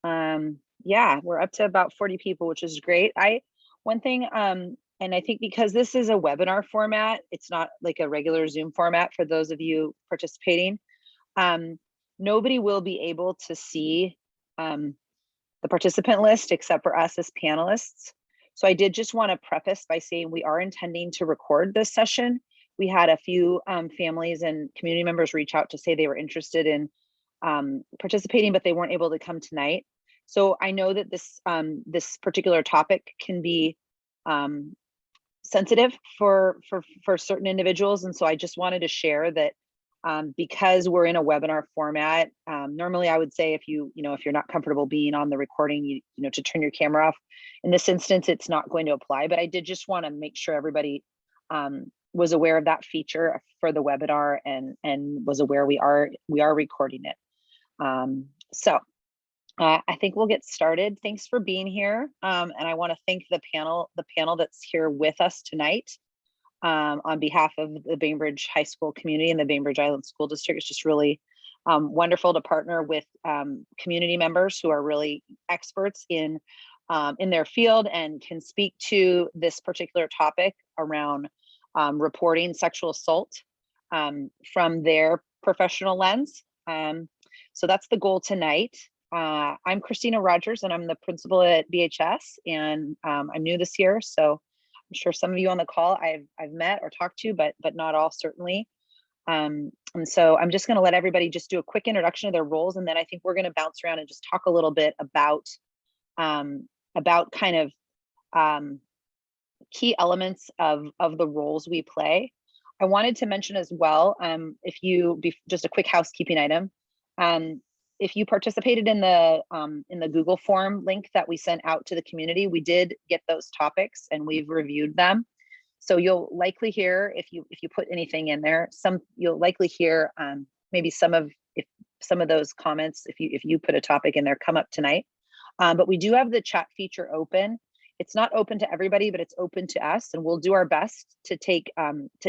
Yeah, we're up to about 40 people, which is great. One thing, and I think because this is a webinar format, it's not like a regular Zoom format for those of you participating. Nobody will be able to see the participant list except for us as panelists. So I did just want to preface by saying we are intending to record this session. We had a few families and community members reach out to say they were interested in participating, but they weren't able to come tonight. So I know that this particular topic can be sensitive for certain individuals, and so I just wanted to share that because we're in a webinar format. Normally, I would say if you're not comfortable being on the recording, to turn your camera off. In this instance, it's not going to apply, but I did just want to make sure everybody was aware of that feature for the webinar and was aware we are recording it. So I think we'll get started. Thanks for being here. And I want to thank the panel that's here with us tonight. On behalf of the Bainbridge High School community and the Bainbridge Island School District. It's just really wonderful to partner with community members who are really experts in their field and can speak to this particular topic around reporting sexual assault from their professional lens. So that's the goal tonight. I'm Christina Rogers and I'm the principal at BHS, and I'm new this year, so I'm sure some of you on the call I've met or talked to, but not all, certainly. And so I'm just going to let everybody just do a quick introduction of their roles, and then I think we're going to bounce around and just talk a little bit about kind of key elements of the roles we play. I wanted to mention as well, just a quick housekeeping item. If you participated in the Google form link that we sent out to the community, we did get those topics and we've reviewed them. So you'll likely hear, if you put anything in there, you'll likely hear maybe some of those comments, if you put a topic in there, come up tonight. But we do have the chat feature open. It's not open to everybody, but it's open to us, and we'll do our best to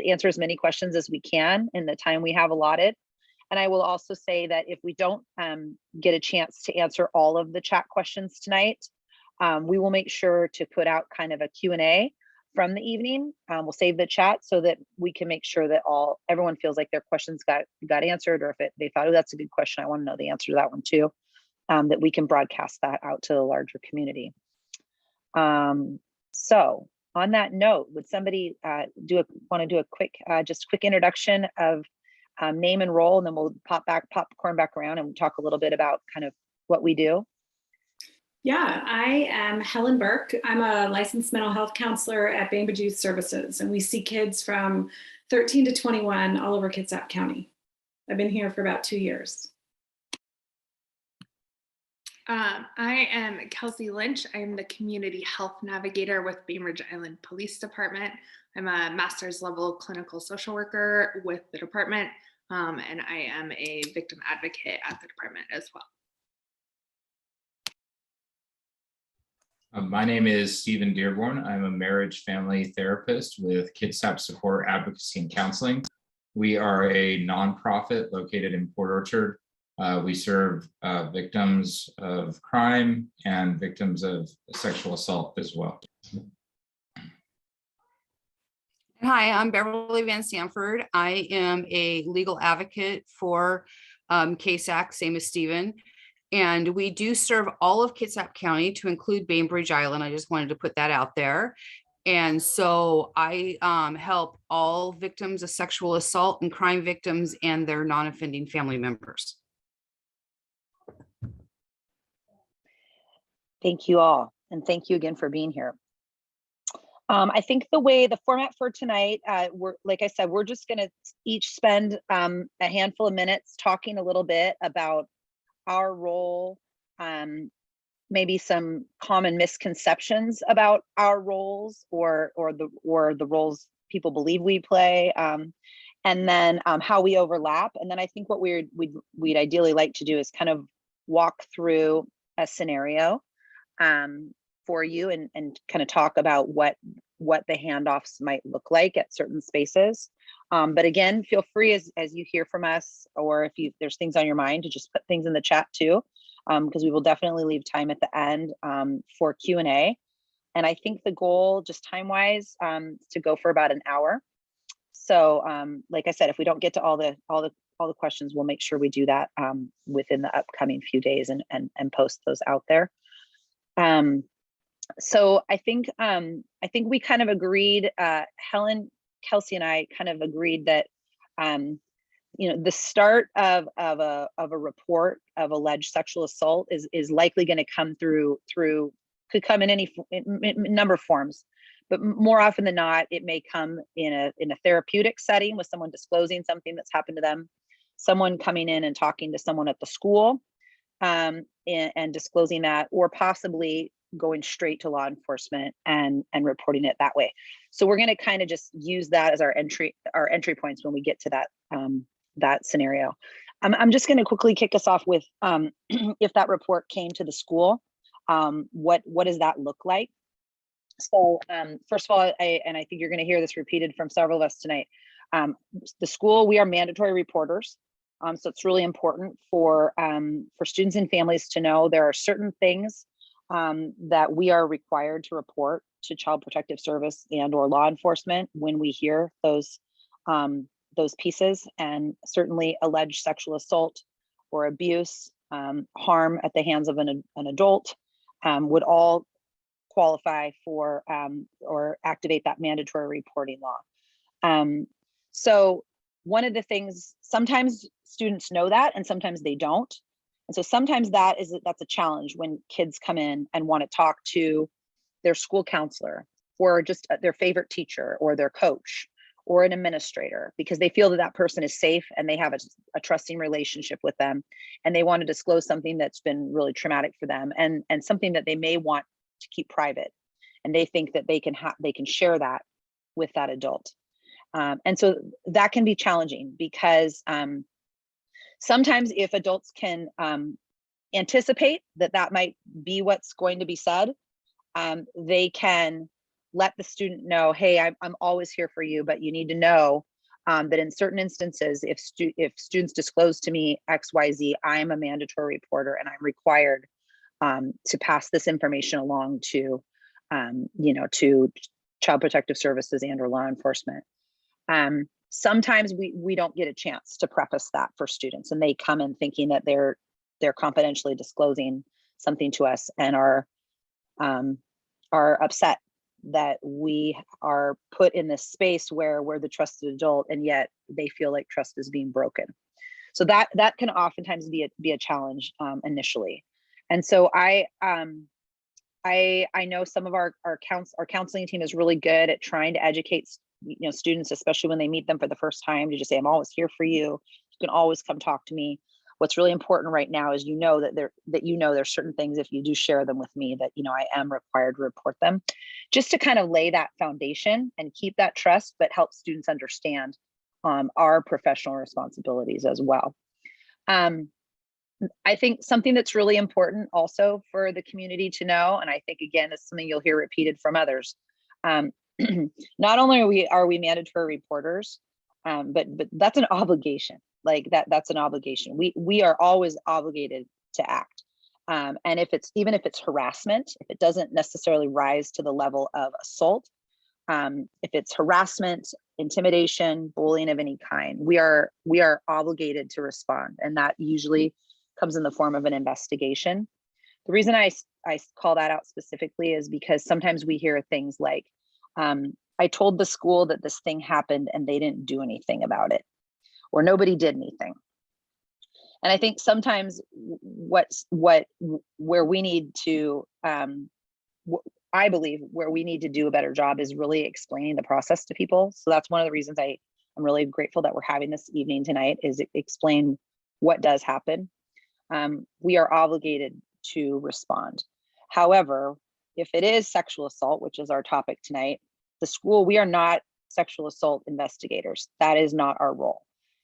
answer as many questions as we can in the time we have allotted. And I will also say that if we don't get a chance to answer all of the chat questions tonight, we will make sure to put out kind of a Q&A from the evening. We'll save the chat so that we can make sure that everyone feels like their questions got answered, or if they thought, oh, that's a good question, I want to know the answer to that one too, that we can broadcast that out to the larger community. So on that note, would somebody want to do a quick introduction of name and role, and then we'll popcorn back around and talk a little bit about kind of what we do. Yeah, I am Helen Burke. I'm a licensed mental health counselor at Bainbridge Youth Services, and we see kids from 13 to 21 all over Kitsap County. I've been here for about 2 years. I am Kelsey Lynch. I'm the community health navigator with Bainbridge Island Police Department. I'm a master's level clinical social worker with the department, and I am a victim advocate at the department as well. My name is Stephen Dearborn. I'm a marriage family therapist with Kitsap Support Advocacy and Counseling. We are a nonprofit located in Port Orchard. We serve victims of crime and victims of sexual assault as well. Hi, I'm Beverly Van Sanford. I am a legal advocate for KSAC, same as Stephen. And we do serve all of Kitsap County to include Bainbridge Island. I just wanted to put that out there. And so I help all victims of sexual assault and crime victims and their non-offending family members. Thank you all. And thank you again for being here. I think the format for tonight, like I said, we're just going to each spend a handful of minutes talking a little bit about our role, maybe some common misconceptions about our roles or the roles people believe we play, and then how we overlap. And then I think what we'd ideally like to do is kind of walk through a scenario for you and kind of talk about what the handoffs might look like at certain spaces. But again, feel free as you hear from us, or if there's things on your mind, to just put things in the chat too. because we will definitely leave time at the end for Q&A. And I think the goal, just time-wise, to go for about an hour. So like I said, if we don't get to all the questions, we'll make sure we do that within the upcoming few days and post those out there. So I think we kind of agreed, Helen, Kelsey, and I kind of agreed that the start of a report of alleged sexual assault is likely going to come could come in any number of forms, but more often than not, it may come in a therapeutic setting with someone disclosing something that's happened to them, someone coming in and talking to someone at the school and disclosing that, or possibly going straight to law enforcement and reporting it that way. So we're going to kind of just use that as our entry points when we get to that scenario. I'm just going to quickly kick us off with if that report came to the school, what does that look like? So first of all, I think you're going to hear this repeated from several of us tonight. The school, we are mandatory reporters. So it's really important for students and families to know there are certain things that we are required to report to Child Protective Service and or law enforcement when we hear those pieces, and certainly alleged sexual assault or abuse, harm at the hands of an adult would all qualify for or activate that mandatory reporting law. So one of the things, sometimes students know that and sometimes they don't. And so sometimes that's a challenge when kids come in and want to talk to their school counselor or just their favorite teacher or their coach or an administrator, because they feel that person is safe and they have a trusting relationship with them, and they want to disclose something that's been really traumatic for them and something that they may want to keep private, and they think that they can share that with that adult. And so that can be challenging because sometimes if adults can anticipate that might be what's going to be said, they can let the student know, hey, I'm always here for you, but you need to know that in certain instances, if students disclose to me XYZ, I'm a mandatory reporter and I'm required to pass this information along to Child Protective Services and or law enforcement. Sometimes we don't get a chance to preface that for students, and they come in thinking that they're confidentially disclosing something to us and are upset that we are put in this space where we're the trusted adult, and yet they feel like trust is being broken. So that can oftentimes be a challenge initially. And so I know some of our counseling team is really good at trying to educate students, especially when they meet them for the first time, to just say, I'm always here for you. You can always come talk to me. What's really important right now is there's certain things, if you do share them with me, that I am required to report them, just to kind of lay that foundation and keep that trust, but help students understand our professional responsibilities as well. I think something that's really important also for the community to know, and I think again it's something you'll hear repeated from others. Not only are we mandatory reporters, but that's an obligation. Like that's an obligation. We are always obligated to act. And even if it's harassment, if it doesn't necessarily rise to the level of assault, if it's harassment, intimidation, bullying of any kind, we are obligated to respond, and that usually comes in the form of an investigation. The reason I call that out specifically is because sometimes we hear things like, I told the school that this thing happened and they didn't do anything about it, or nobody did anything. And I think sometimes where we need to, I believe where we need to do a better job is really explaining the process to people. So that's one of the reasons I'm really grateful that we're having this evening tonight, is explain what does happen. We are obligated to respond. However, if it is sexual assault, which is our topic tonight, the school, we are not sexual assault investigators. That is not our role.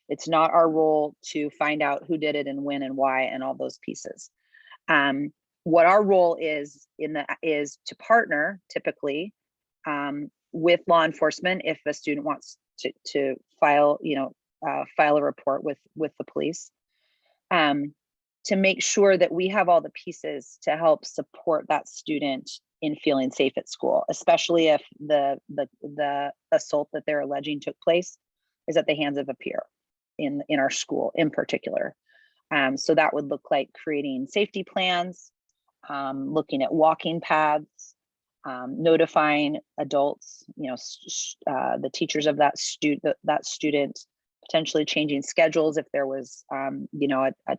It's not our role to find out who did it and when and why and all those pieces. What our role is to partner typically with law enforcement if a student wants to file a report with the police. to make sure that we have all the pieces to help support that student in feeling safe at school, especially if the assault that they're alleging took place is at the hands of a peer in our school in particular. So that would look like creating safety plans, looking at walking paths, notifying adults, the teachers of that student, potentially changing schedules if there was, a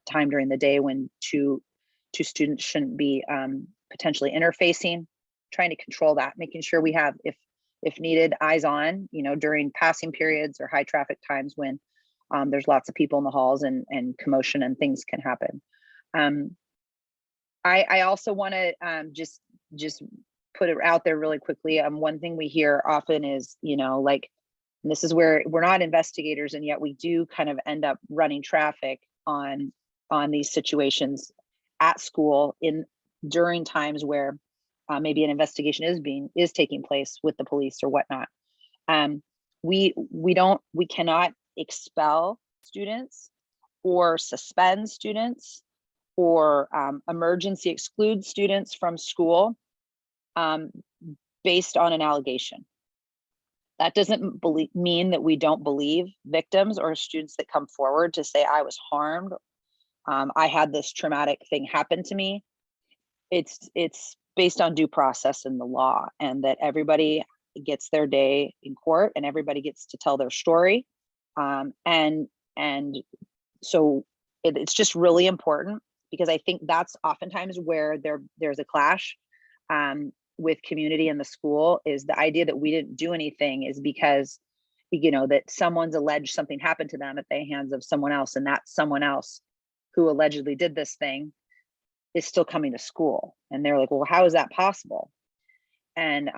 time during the day when two students shouldn't be potentially interfacing, trying to control that, making sure we have, if needed, eyes on, during passing periods or high traffic times when there's lots of people in the halls and commotion and things can happen. I also want to just put it out there really quickly. One thing we hear often is, and this is where we're not investigators, and yet we do kind of end up running traffic on these situations at school during times where maybe an investigation is taking place with the police or whatnot. We cannot expel students or suspend students or emergency exclude students from school based on an allegation. That doesn't mean that we don't believe victims or students that come forward to say, I was harmed. I had this traumatic thing happen to me. It's based on due process in the law, and that everybody gets their day in court and everybody gets to tell their story. And so it's just really important, because I think that's oftentimes where there's a clash with community in the school, is the idea that we didn't do anything is because, that someone's alleged something happened to them at the hands of someone else, and that someone else who allegedly did this thing is still coming to school. And they're like, well, how is that possible? And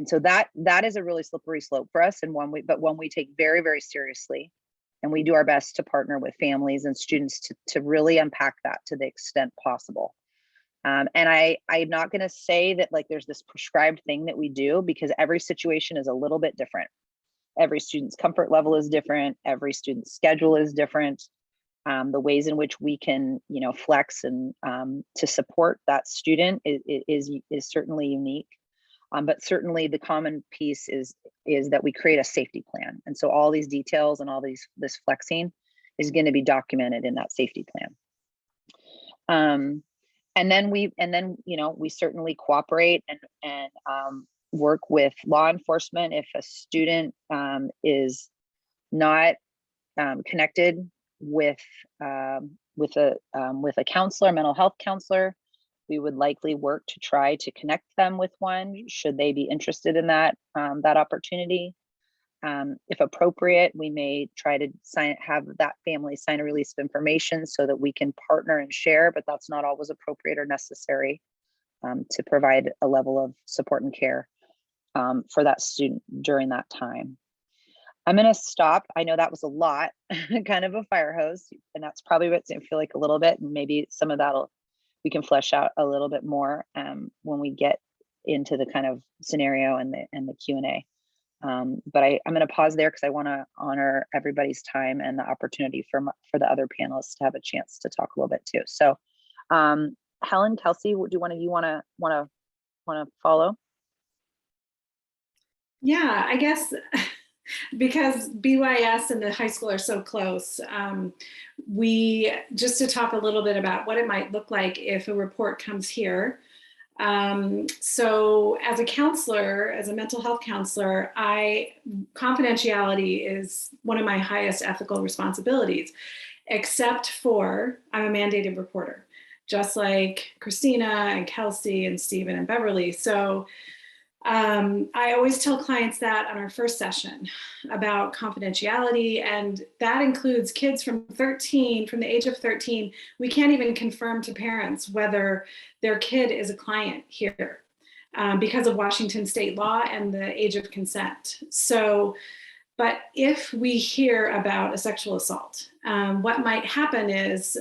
so that is a really slippery slope for us, and one we take very, very seriously. And we do our best to partner with families and students to really unpack that to the extent possible. And I'm not going to say that like there's this prescribed thing that we do, because every situation is a little bit different. Every student's comfort level is different. Every student's schedule is different. The ways in which we can, flex and to support that student is certainly unique. But certainly the common piece is that we create a safety plan. And so all these details and all this flexing is going to be documented in that safety plan. And then we certainly cooperate and work with law enforcement if a student is not connected with a counselor, mental health counselor. We would likely work to try to connect them with one, should they be interested in that opportunity. If appropriate, we may try to have that family sign a release of information so that we can partner and share, but that's not always appropriate or necessary to provide a level of support and care for that student during that time. I'm going to stop. I know that was a lot, kind of a fire hose, and that's probably what I feel like a little bit, and maybe some of that we can flesh out a little bit more when we get into the kind of scenario and the Q&A. But I'm going to pause there because I want to honor everybody's time and the opportunity for the other panelists to have a chance to talk a little bit too. So, Helen, Kelsey, do you want to follow? Yeah, I guess because BYS and the high school are so close, just to talk a little bit about what it might look like if a report comes here. So as a counselor, as a mental health counselor, confidentiality is one of my highest ethical responsibilities, except for I'm a mandated reporter, just like Christina and Kelsey and Stephen and Beverly. So I always tell clients that on our first session about confidentiality, and that includes kids from the age of 13. We can't even confirm to parents whether their kid is a client here because of Washington state law and the age of consent. So, but if we hear about a sexual assault, what might happen is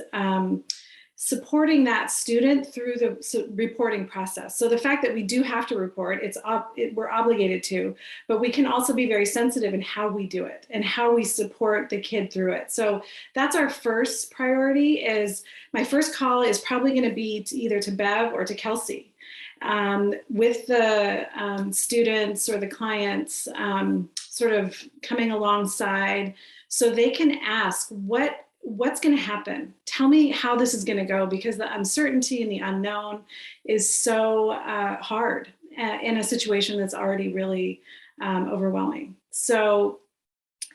supporting that student through the reporting process. So the fact that we do have to report, we're obligated to, but we can also be very sensitive in how we do it and how we support the kid through it. So that's our first priority. Is my first call is probably going to be either to Bev or to Kelsey, with the students or the clients sort of coming alongside, so they can ask what's going to happen. Tell me how this is going to go, because the uncertainty and the unknown is so hard in a situation that's already really overwhelming. So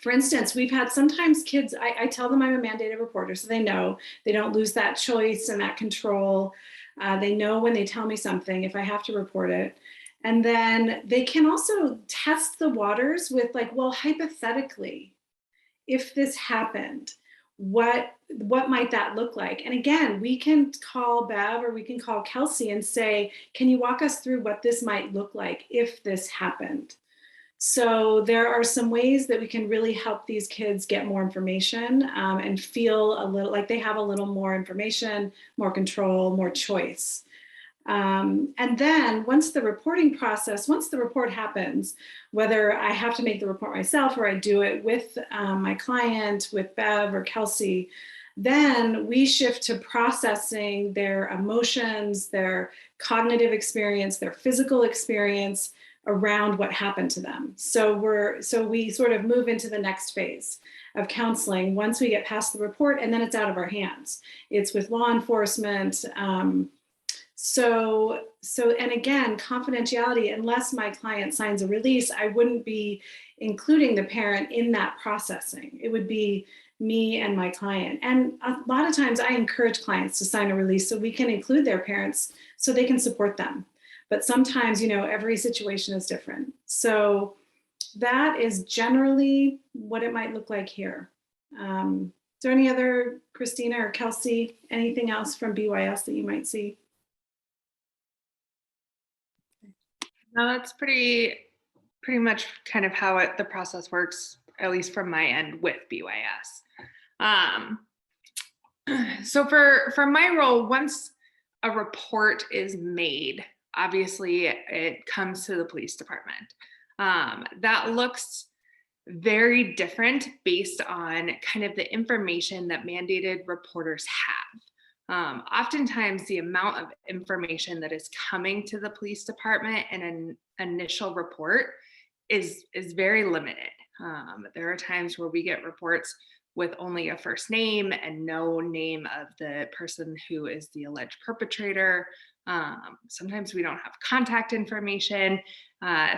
for instance, we've had sometimes kids, I tell them I'm a mandated reporter, so they know they don't lose that choice and that control. They know when they tell me something, if I have to report it. And then they can also test the waters with like, well, hypothetically, if this happened, what might that look like? And again, we can call Bev or we can call Kelsey and say, can you walk us through what this might look like if this happened? So there are some ways that we can really help these kids get more information and feel a little like they have a little more information, more control, more choice. And then once the report happens, whether I have to make the report myself or I do it with my client, with Bev or Kelsey, then we shift to processing their emotions, their cognitive experience, their physical experience around what happened to them. So we sort of move into the next phase of counseling once we get past the report, and then it's out of our hands. It's with law enforcement. And again, confidentiality, unless my client signs a release, I wouldn't be including the parent in that processing. It would be me and my client. And a lot of times I encourage clients to sign a release so we can include their parents so they can support them. But sometimes, every situation is different. So that is generally what it might look like here. Is there any other, Christina or Kelsey, anything else from BYS that you might see? No, that's pretty much kind of how the process works, at least from my end with BYS. So for my role, once a report is made, obviously it comes to the police department. That looks very different based on kind of the information that mandated reporters have. Oftentimes the amount of information that is coming to the police department in an initial report is very limited. There are times where we get reports with only a first name and no name of the person who is the alleged perpetrator. Sometimes we don't have contact information.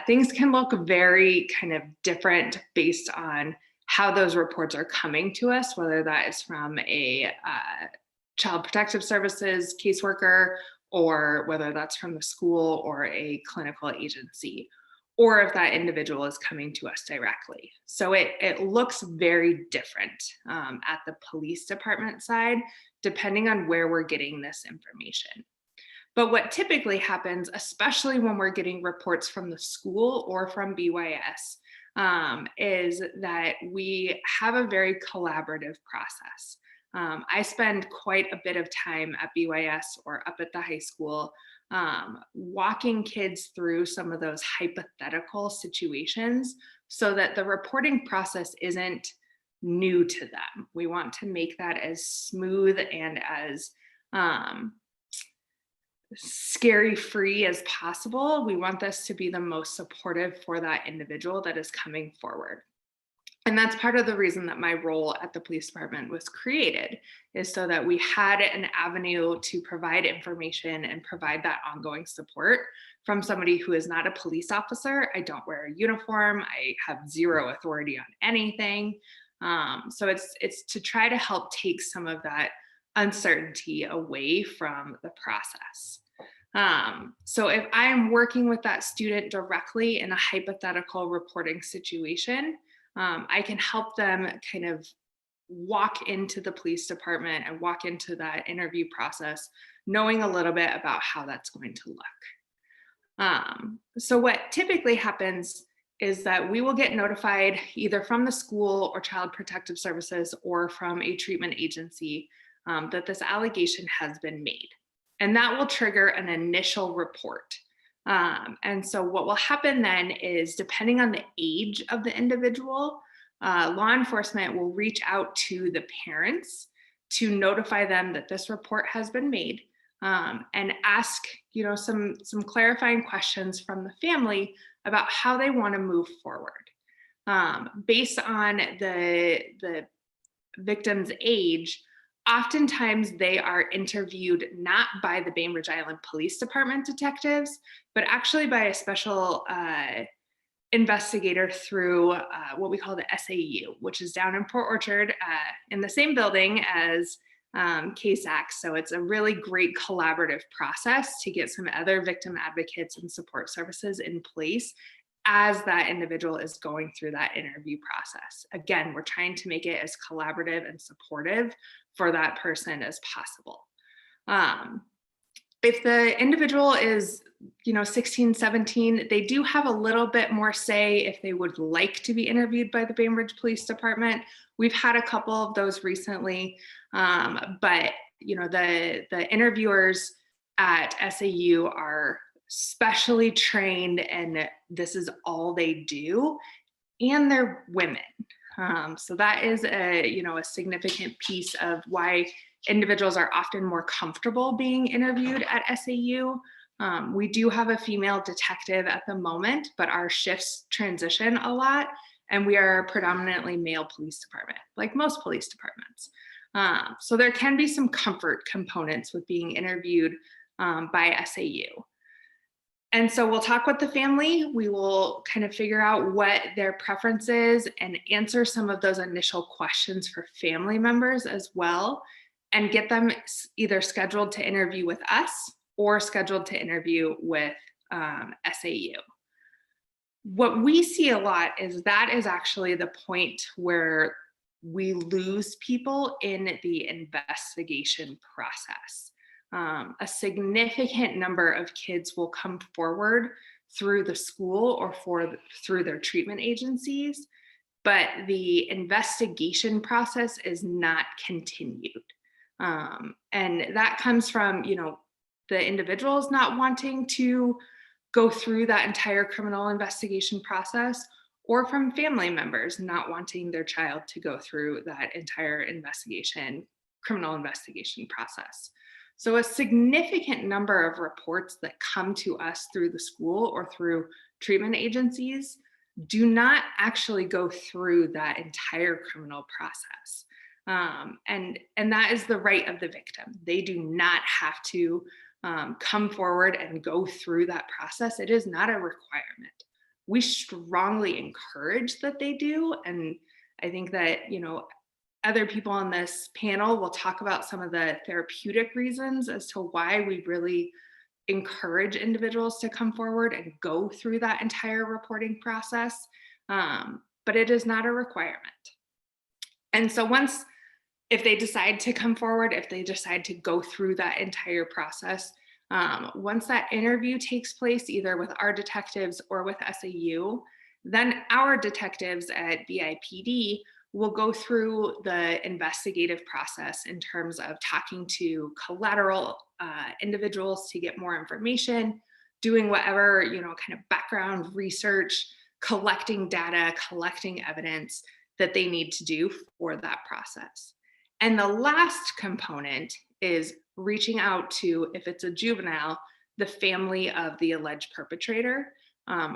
Things can look very kind of different based on how those reports are coming to us, whether that is from a Child Protective Services caseworker, or whether that's from the school or a clinical agency, or if that individual is coming to us directly. So it looks very different at the police department side, depending on where we're getting this information. But what typically happens, especially when we're getting reports from the school or from BYS, is that we have a very collaborative process. I spend quite a bit of time at BYS or up at the high school walking kids through some of those hypothetical situations so that the reporting process isn't new to them. We want to make that as smooth and as scary free as possible. We want this to be the most supportive for that individual that is coming forward. And that's part of the reason that my role at the police department was created, is so that we had an avenue to provide information and provide that ongoing support from somebody who is not a police officer. I don't wear a uniform. I have zero authority on anything. So it's to try to help take some of that uncertainty away from the process. So if I am working with that student directly in a hypothetical reporting situation, I can help them kind of walk into the police department and walk into that interview process, knowing a little bit about how that's going to look. So what typically happens is that we will get notified either from the school or Child Protective Services or from a treatment agency that this allegation has been made. And that will trigger an initial report. And so what will happen then is, depending on the age of the individual, law enforcement will reach out to the parents to notify them that this report has been made, and ask, some clarifying questions from the family about how they want to move forward. Based on the victim's age, oftentimes they are interviewed not by the Bainbridge Island Police Department detectives, but actually by a special investigator through what we call the SAU, which is down in Port Orchard, in the same building as CASAC. So it's a really great collaborative process to get some other victim advocates and support services in place as that individual is going through that interview process. Again, we're trying to make it as collaborative and supportive for that person as possible. If the individual is 16, 17, they do have a little bit more say if they would like to be interviewed by the Bainbridge Police Department. We've had a couple of those recently, but the interviewers at SAU are specially trained, and this is all they do, and they're women. So that is a significant piece of why individuals are often more comfortable being interviewed at SAU. We do have a female detective at the moment, but our shifts transition a lot, and we are a predominantly male police department, like most police departments. So there can be some comfort components with being interviewed by SAU. And so we'll talk with the family. We will kind of figure out what their preference is and answer some of those initial questions for family members as well, and get them either scheduled to interview with us or scheduled to interview with SAU. What we see a lot is that is actually the point where we lose people in the investigation process. A significant number of kids will come forward through the school or through their treatment agencies, but the investigation process is not continued. And that comes from, the individuals not wanting to go through that entire criminal investigation process, or from family members not wanting their child to go through that entire criminal investigation process. So a significant number of reports that come to us through the school or through treatment agencies do not actually go through that entire criminal process. And that is the right of the victim. They do not have to come forward and go through that process. It is not a requirement. We strongly encourage that they do. And I think that, other people on this panel will talk about some of the therapeutic reasons as to why we really encourage individuals to come forward and go through that entire reporting process. But it is not a requirement. And so if they decide to come forward, if they decide to go through that entire process, once that interview takes place, either with our detectives or with SAU, then our detectives at BIPD will go through the investigative process in terms of talking to collateral individuals to get more information, doing whatever, kind of background research, collecting data, collecting evidence that they need to do for that process. And the last component is reaching out to, if it's a juvenile, the family of the alleged perpetrator,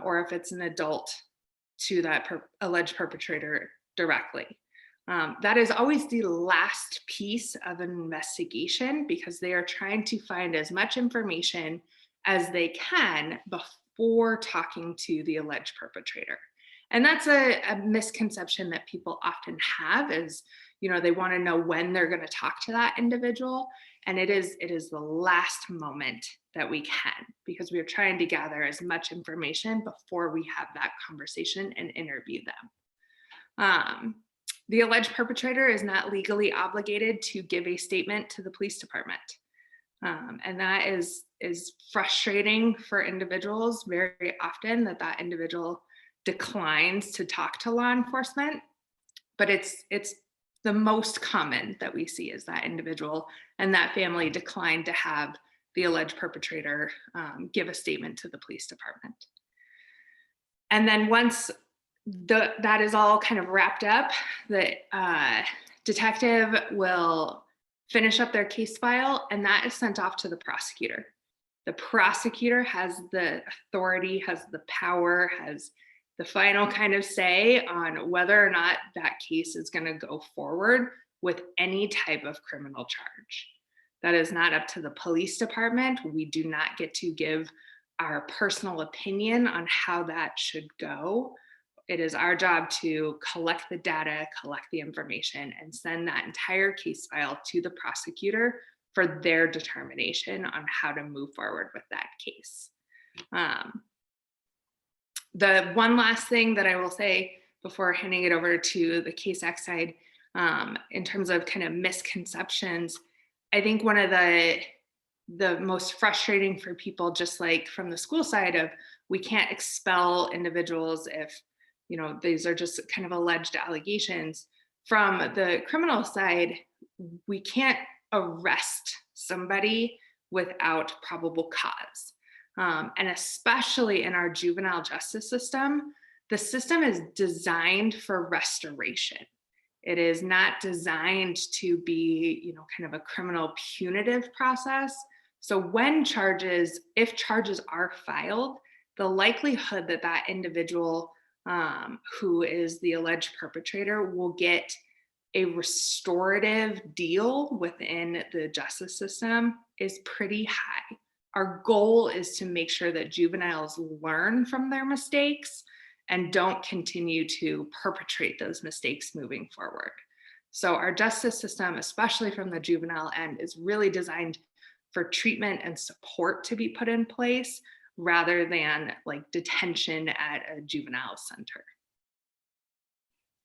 or if it's an adult, to that alleged perpetrator directly. That is always the last piece of an investigation, because they are trying to find as much information as they can before talking to the alleged perpetrator. And that's a misconception that people often have, is, they want to know when they're going to talk to that individual. And it is the last moment that we can, because we are trying to gather as much information before we have that conversation and interview them. The alleged perpetrator is not legally obligated to give a statement to the police department. And that is frustrating for individuals very often, that individual declines to talk to law enforcement. But it's the most common that we see is that individual and that family declined to have the alleged perpetrator give a statement to the police department. And then once that is all kind of wrapped up, the detective will finish up their case file, and that is sent off to the prosecutor. The prosecutor has the authority, has the power, has the final kind of say on whether or not that case is going to go forward with any type of criminal charge. That is not up to the police department. We do not get to give our personal opinion on how that should go. It is our job to collect the data, collect the information, and send that entire case file to the prosecutor for their determination on how to move forward with that case. The one last thing that I will say before handing it over to the CASAC side, in terms of kind of misconceptions, I think one of the most frustrating for people, just like from the school side of, we can't expel individuals if, you know, these are just kind of alleged allegations. From the criminal side, we can't arrest somebody without probable cause. And especially in our juvenile justice system, the system is designed for restoration. It is not designed to be, you know, kind of a criminal punitive process. So when if charges are filed, the likelihood that that individual who is the alleged perpetrator will get a restorative deal within the justice system is pretty high. Our goal is to make sure that juveniles learn from their mistakes and don't continue to perpetrate those mistakes moving forward. So our justice system, especially from the juvenile end, is really designed for treatment and support to be put in place rather than like detention at a juvenile center.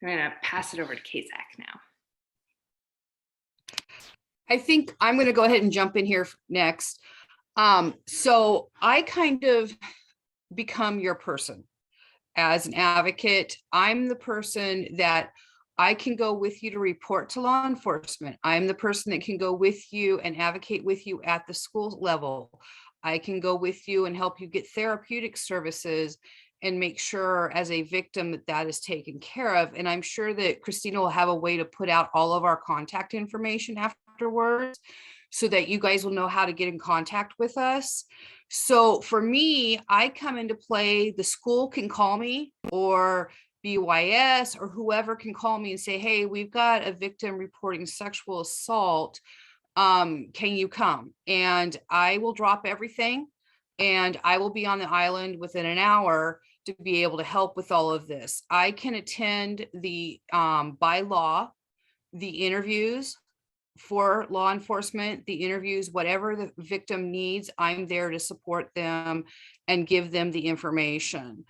I'm gonna pass it over to CASAC now. I think I'm going to go ahead and jump in here next. So I kind of become your person as an advocate. I'm the person that I can go with you to report to law enforcement. I'm the person that can go with you and advocate with you at the school level. I can go with you and help you get therapeutic services and make sure as a victim that that is taken care of. And I'm sure that Christina will have a way to put out all of our contact information afterwards so that you guys will know how to get in contact with us. So for me, I come into play. The school can call me, or BYS or whoever can call me and say, hey, we've got a victim reporting sexual assault. Can you come? And I will drop everything and I will be on the island within an hour to be able to help with all of this. I can attend the, by law, the interviews for law enforcement, the interviews, whatever the victim needs, I'm there to support them and give them the information.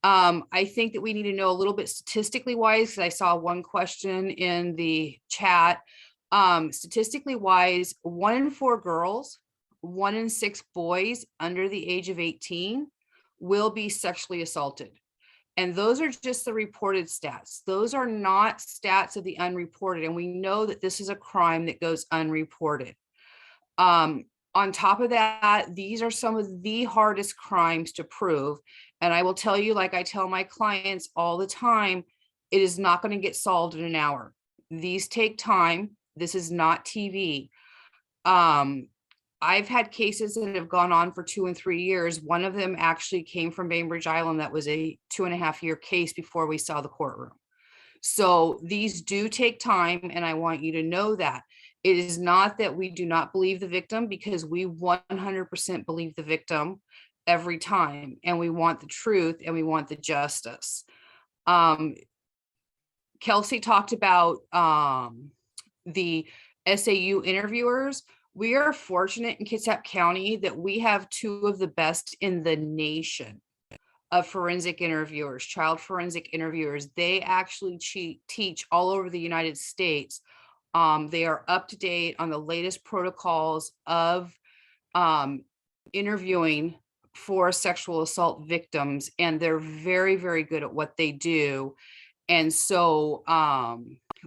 I think that we need to know a little bit statistically wise, because I saw one question in the chat. Statistically wise, 1 in 4 girls, 1 in 6 boys under the age of 18 will be sexually assaulted. And those are just the reported stats. Those are not stats of the unreported. And we know that this is a crime that goes unreported. On top of that, these are some of the hardest crimes to prove. And I will tell you, like I tell my clients all the time, it is not going to get solved in an hour. These take time. This is not TV. I've had cases that have gone on for 2 and 3 years. One of them actually came from Bainbridge Island. That was a 2.5-year case before we saw the courtroom. So these do take time, and I want you to know that. It is not that we do not believe the victim, because we 100% believe the victim every time, and we want the truth and we want the justice. Kelsey talked about the SAU interviewers. We are fortunate in Kitsap County that we have 2 of the best in the nation of forensic interviewers, child forensic interviewers. They actually teach all over the United States. They are up to date on the latest protocols of interviewing for sexual assault victims, and they're very, very good at what they do. And so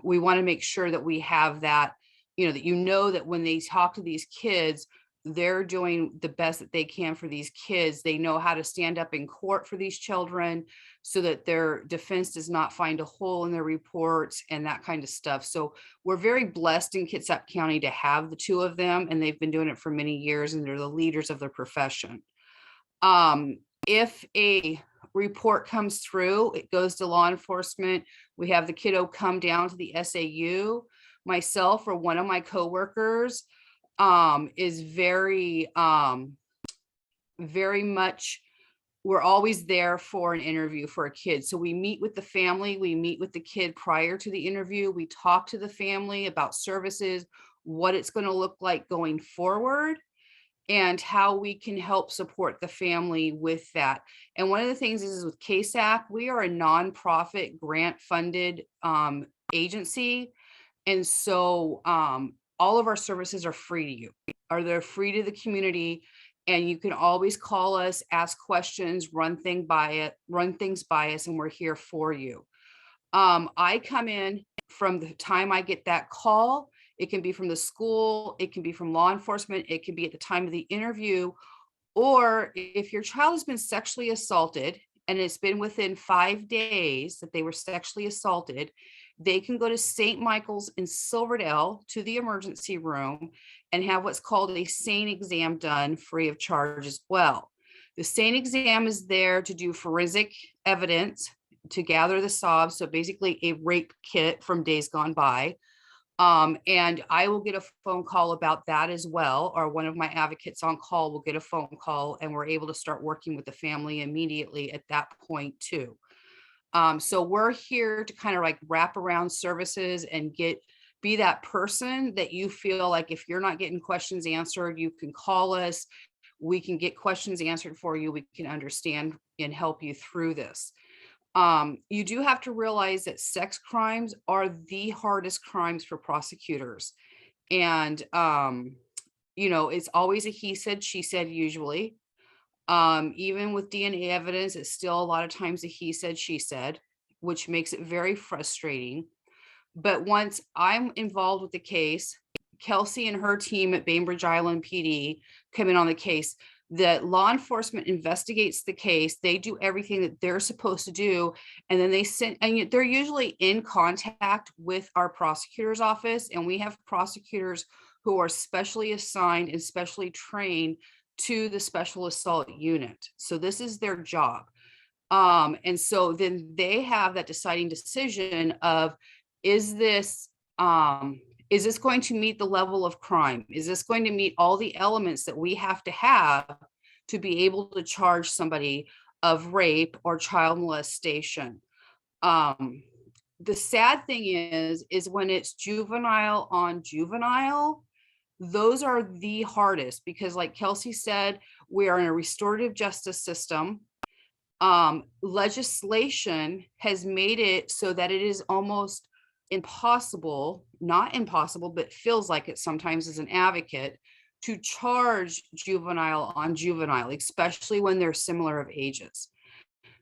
we want to make sure that we have that, that when they talk to these kids, they're doing the best that they can for these kids. They know how to stand up in court for these children so that their defense does not find a hole in their reports and that kind of stuff. So we're very blessed in Kitsap County to have the two of them, and they've been doing it for many years, and they're the leaders of their profession. If a report comes through, it goes to law enforcement. We have the kiddo come down to the SAU. Myself or one of my coworkers is very much, we're always there for an interview for a kid. So we meet with the family, we meet with the kid prior to the interview. We talk to the family about services, what it's going to look like going forward, and how we can help support the family with that. And one of the things is with KSAC, we are a nonprofit grant funded agency. And so all of our services are free to you, or they're free to the community. And you can always call us, ask questions, run things by us, and we're here for you. I come in from the time I get that call. It can be from the school, it can be from law enforcement, it can be at the time of the interview, or if your child has been sexually assaulted and it's been within 5 days that they were sexually assaulted, they can go to St. Michael's in Silverdale to the emergency room and have what's called a SANE exam done free of charge as well. The SANE exam is there to do forensic evidence, to gather the swabs, so basically a rape kit from days gone by. And I will get a phone call about that as well, or one of my advocates on call will get a phone call, and we're able to start working with the family immediately at that point too. So we're here to kind of like wrap around services and be that person that you feel like if you're not getting questions answered, you can call us. We can get questions answered for you. We can understand and help you through this. You do have to realize that sex crimes are the hardest crimes for prosecutors. And, it's always a he said, she said, usually. Even with DNA evidence, it's still a lot of times a he said, she said, which makes it very frustrating. But once I'm involved with the case, Kelsey and her team at Bainbridge Island PD come in on the case. The law enforcement investigates the case. They do everything that they're supposed to do. And then they're usually in contact with our prosecutor's office. And we have prosecutors who are specially assigned and specially trained to the special assault unit. So this is their job. And so then they have that deciding decision of, is this going to meet the level of crime? Is this going to meet all the elements that we have to be able to charge somebody of rape or child molestation? The sad thing is when it's juvenile on juvenile, those are the hardest, because like Kelsey said, we are in a restorative justice system. Legislation has made it so that it is almost impossible, not impossible, but feels like it sometimes as an advocate, to charge juvenile on juvenile, especially when they're similar of ages.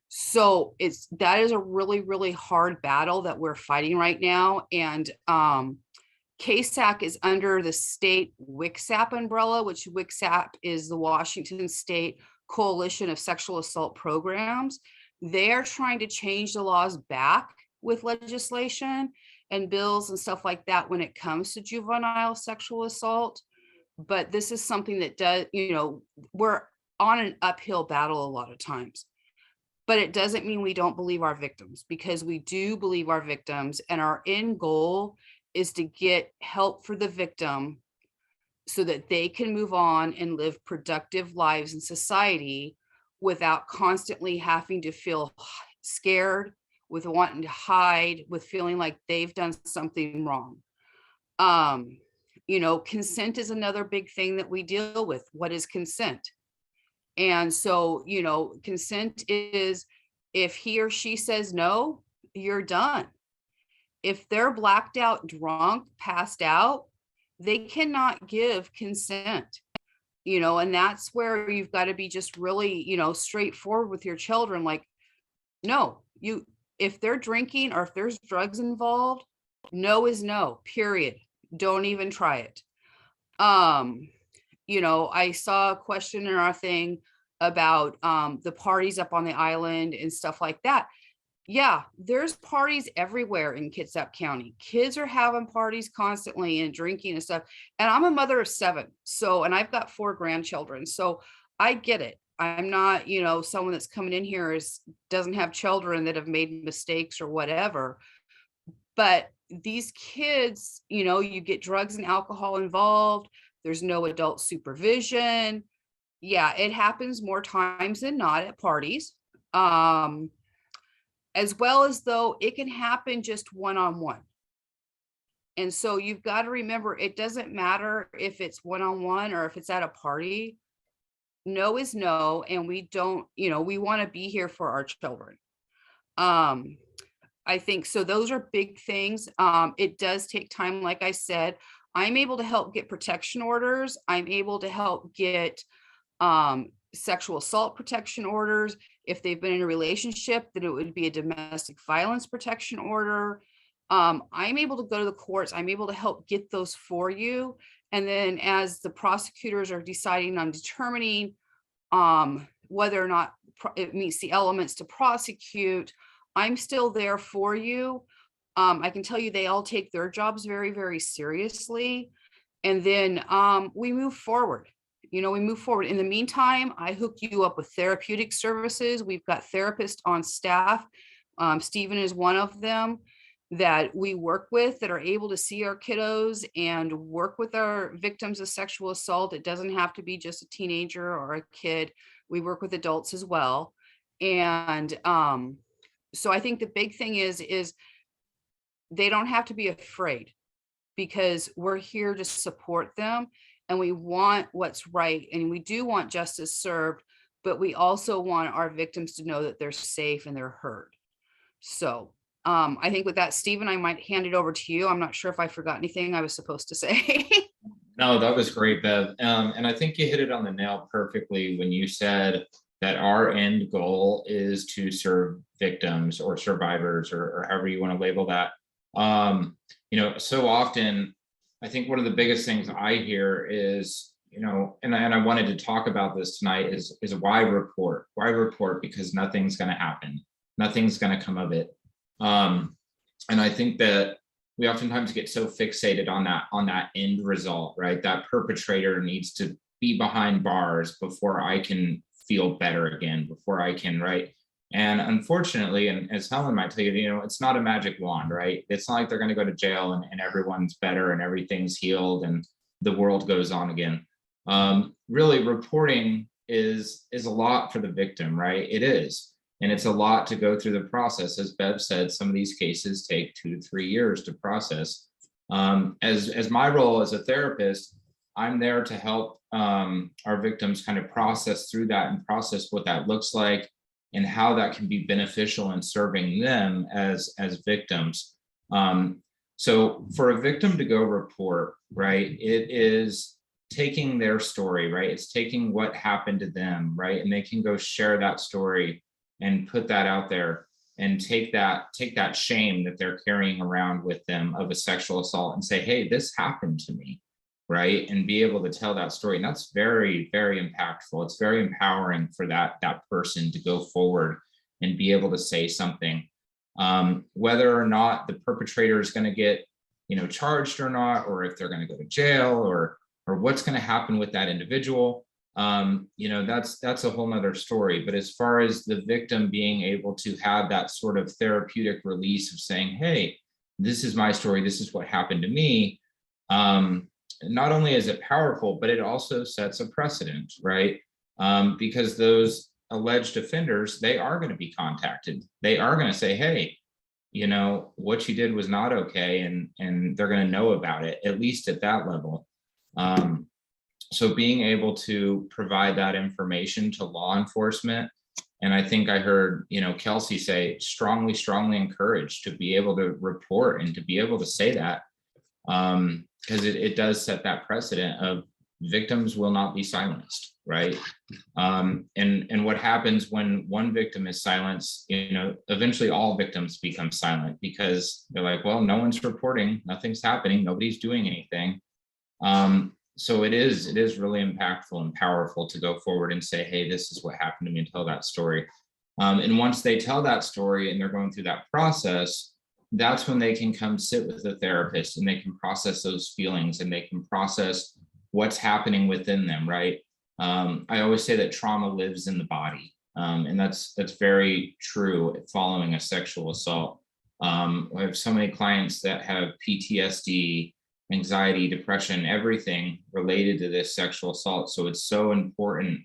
So that is a really, really hard battle that we're fighting right now. And KSAC is under the state WCSAP umbrella, which WCSAP is the Washington State Coalition of Sexual Assault Programs. They are trying to change the laws back with legislation and bills and stuff like that when it comes to juvenile sexual assault. But this is something that does, we're on an uphill battle a lot of times. But it doesn't mean we don't believe our victims, because we do believe our victims, and our end goal is to get help for the victim so that they can move on and live productive lives in society without constantly having to feel scared, with wanting to hide, with feeling like they've done something wrong. Consent is another big thing that we deal with. What is consent? And so, consent is, if he or she says no, you're done. If they're blacked out, drunk, passed out, they cannot give consent. And that's where you've got to be just really, straightforward with your children. Like, no, if they're drinking or if there's drugs involved, no is no, period. Don't even try it. You know, I saw a question in our thing about the parties up on the island and stuff like that. Yeah, there's parties everywhere in Kitsap County. Kids are having parties constantly and drinking and stuff. And I'm a mother of 7. So, and I've got 4 grandchildren. So I get it. I'm not, you know, someone that's coming in here doesn't have children that have made mistakes or whatever. But these kids, you know, you get drugs and alcohol involved. There's no adult supervision. Yeah, it happens more times than not at parties. As well as though it can happen just one-on-one. And so you've got to remember, it doesn't matter if it's one-on-one or if it's at a party. No is no, and we don't, you know, we want to be here for our children. I think so. Those are big things. It does take time. Like I said, I'm able to help get protection orders. I'm able to help get sexual assault protection orders. If they've been in a relationship, then it would be a domestic violence protection order. I'm able to go to the courts. I'm able to help get those for you. And then as the prosecutors are deciding on determining whether or not it meets the elements to prosecute, I'm still there for you. I can tell you they all take their jobs very, very seriously. And then we move forward. You know, we move forward. In the meantime, I hook you up with therapeutic services. We've got therapists on staff. Stephen is one of them that we work with that are able to see our kiddos and work with our victims of sexual assault. It doesn't have to be just a teenager or a kid. We work with adults as well. And so I think the big thing is they don't have to be afraid, because we're here to support them and we want what's right. And we do want justice served, but we also want our victims to know that they're safe and they're heard. So I think with that, Stephen, I might hand it over to you. I'm not sure if I forgot anything I was supposed to say. No, that was great, Bev. And I think you hit it on the nail perfectly when you said that our end goal is to serve victims or survivors, or however you want to label that. You know, so often, I think one of the biggest things I hear is, you know, and I wanted to talk about this tonight is why report? Why report? Because nothing's going to happen. Nothing's going to come of it. And I think that we oftentimes get so fixated on that end result, right? That perpetrator needs to be behind bars before I can feel better again, before I can, right? And unfortunately, and as Helen might tell you, you know, it's not a magic wand, right? It's not like they're going to go to jail and everyone's better and everything's healed and the world goes on again. Really, reporting is a lot for the victim, right? It is. And it's a lot to go through the process. As Bev said, some of these cases take 2 to 3 years to process. As my role as a therapist, I'm there to help our victims kind of process through that and process what that looks like and how that can be beneficial in serving them as victims. So for a victim to go report, right, it is taking their story, right? It's taking what happened to them, right? And they can go share that story and put that out there and take that shame that they're carrying around with them of a sexual assault and say, hey, this happened to me, right? And be able to tell that story. And that's very, very impactful. It's very empowering for that person to go forward and be able to say something. Whether or not the perpetrator is going to get, you know, charged or not, or if they're going to go to jail, or what's going to happen with that individual, you know, that's a whole nother story. But as far as the victim being able to have that sort of therapeutic release of saying, hey, this is my story, this is what happened to me, not only is it powerful, but it also sets a precedent, right? Because those alleged offenders, they are going to be contacted. They are going to say, hey, you know, what you did was not okay. And they're going to know about it, at least at that level. So being able to provide that information to law enforcement, and I think I heard, you know, Kelsey say strongly encouraged to be able to report and to be able to say that, because it does set that precedent of, victims will not be silenced, right? And what happens when one victim is silenced, eventually all victims become silent because they're like, well, no one's reporting, nothing's happening, nobody's doing anything. So it is really impactful and powerful to go forward and say, hey, this is what happened to me, and tell that story. And once they tell that story and they're going through that process, that's when they can come sit with the therapist and they can process those feelings and they can process what's happening within them, right? I always say that trauma lives in the body. And that's very true following a sexual assault. I have so many clients that have PTSD, anxiety, depression, everything related to this sexual assault. So it's so important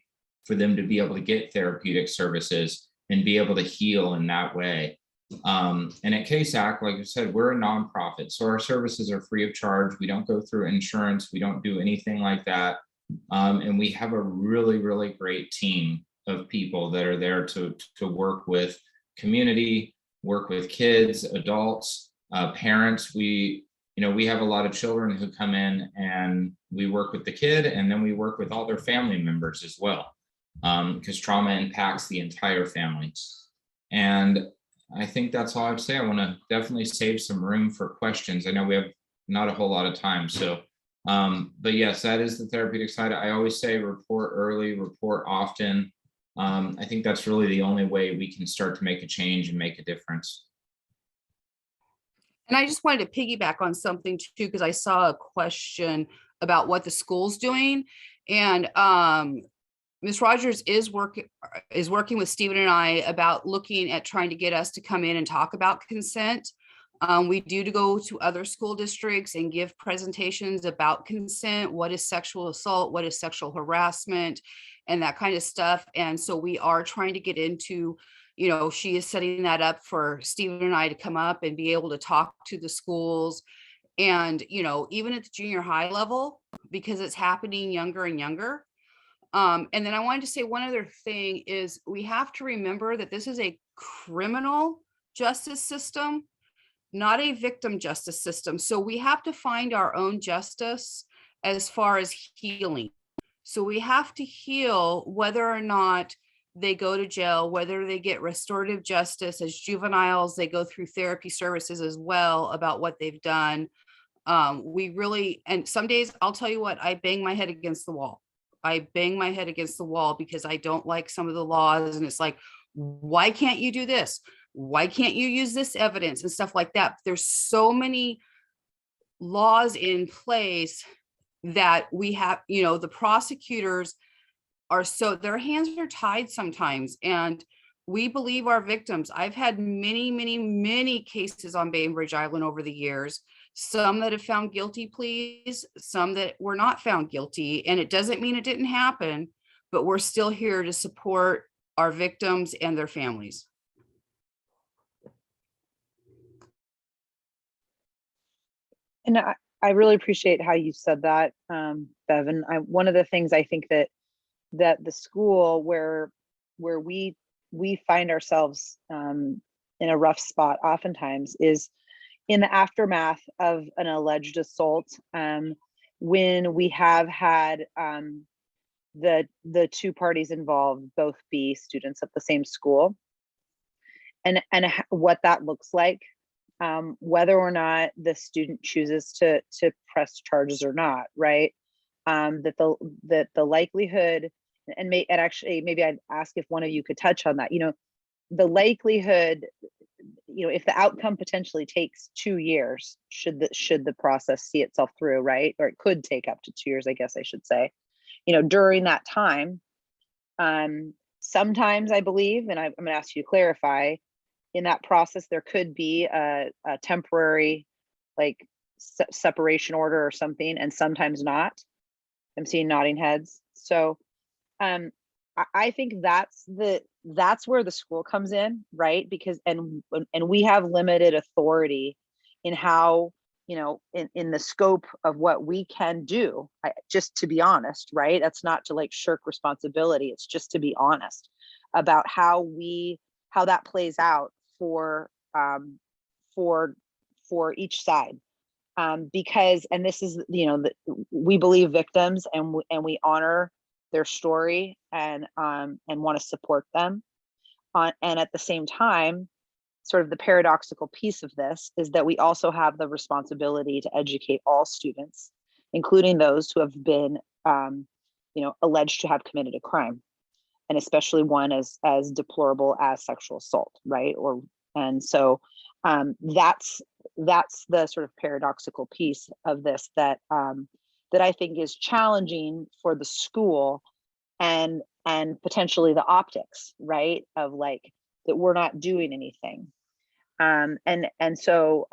for them to be able to get therapeutic services and be able to heal in that way. And at KSAC, like I said, we're a nonprofit, so our services are free of charge. We don't go through insurance. We don't do anything like that. And we have a really, really great team of people that are there to work with community, work with kids, adults, parents. We have a lot of children who come in and we work with the kid, and then we work with all their family members as well, because trauma impacts the entire family. And I think that's all I'd say. I want to definitely save some room for questions. I know we have not a whole lot of time. So, but yes, that is the therapeutic side. I always say report early, report often. I think that's really the only way we can start to make a change and make a difference. And I just wanted to piggyback on something too, because I saw a question about what the school's doing. And Ms. Rogers is working with Stephen and I about looking at trying to get us to come in and talk about consent. We do to go to other school districts and give presentations about consent, what is sexual assault, what is sexual harassment, and that kind of stuff. And so we are trying to get into, she is setting that up for Stephen and I to come up and be able to talk to the schools. And, even at the junior high level, because it's happening younger and younger. And then I wanted to say one other thing is we have to remember that this is a criminal justice system, not a victim justice system. So we have to find our own justice as far as healing. So we have to heal whether or not they go to jail, whether they get restorative justice as juveniles, they go through therapy services as well about what they've done. And some days I'll tell you what, I bang my head against the wall. Because I don't like some of the laws, and it's like, why can't you do this? Why can't you use this evidence and stuff like that? There's so many laws in place that we have, the prosecutors their hands are tied sometimes, and we believe our victims. I've had many, many, many cases on Bainbridge Island over the years, some that have found guilty pleas, some that were not found guilty. And it doesn't mean it didn't happen, but we're still here to support our victims and their families. And I really appreciate how you said that, Bevan. One of the things I think that the school where we find ourselves in a rough spot oftentimes is in the aftermath of an alleged assault, when we have had the two parties involved both be students at the same school, and what that looks like, whether or not the student chooses to press charges or not, right? That the likelihood, and actually maybe I'd ask if one of you could touch on that. The likelihood, if the outcome potentially takes 2 years, should the process see itself through, right? Or it could take up to 2 years, I guess I should say. During that time, sometimes I believe, and I'm going to ask you to clarify, in that process, there could be a temporary, like separation order or something, and sometimes not. I'm seeing nodding heads. So I think that's where the school comes in, right? Because and we have limited authority in how, in the scope of what we can do. Just to be honest, right? That's not to like shirk responsibility. It's just to be honest about how that plays out for each side. because, and this is, we believe victims, and we honor their story, and want to support them. And at the same time, sort of the paradoxical piece of this is that we also have the responsibility to educate all students, including those who have been, alleged to have committed a crime, and especially one as deplorable as sexual assault, right? And so that's the sort of paradoxical piece of this that I think is challenging for the school, and potentially the optics, right? Of like that we're not doing anything. And so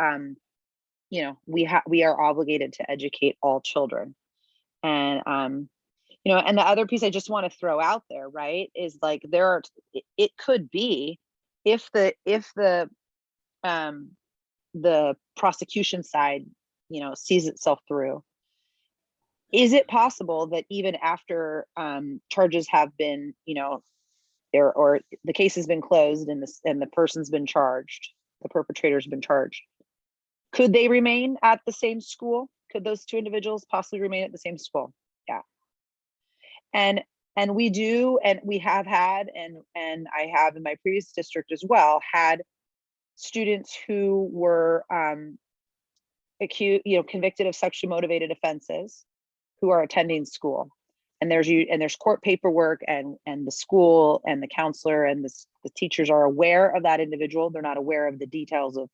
we are obligated to educate all children. And and the other piece I just want to throw out there, right, is like it could be, if the prosecution side, sees itself through, is it possible that even after charges have been, or the case has been closed, and the person's been charged, the perpetrator's been charged, could they remain at the same school? Could those two individuals possibly remain at the same school? Yeah. And we do, and we have had, and I have in my previous district as well, had students who were convicted of sexually motivated offenses, who are attending school. And there's court paperwork, and the school and the counselor and the teachers are aware of that individual. They're not aware of the details of,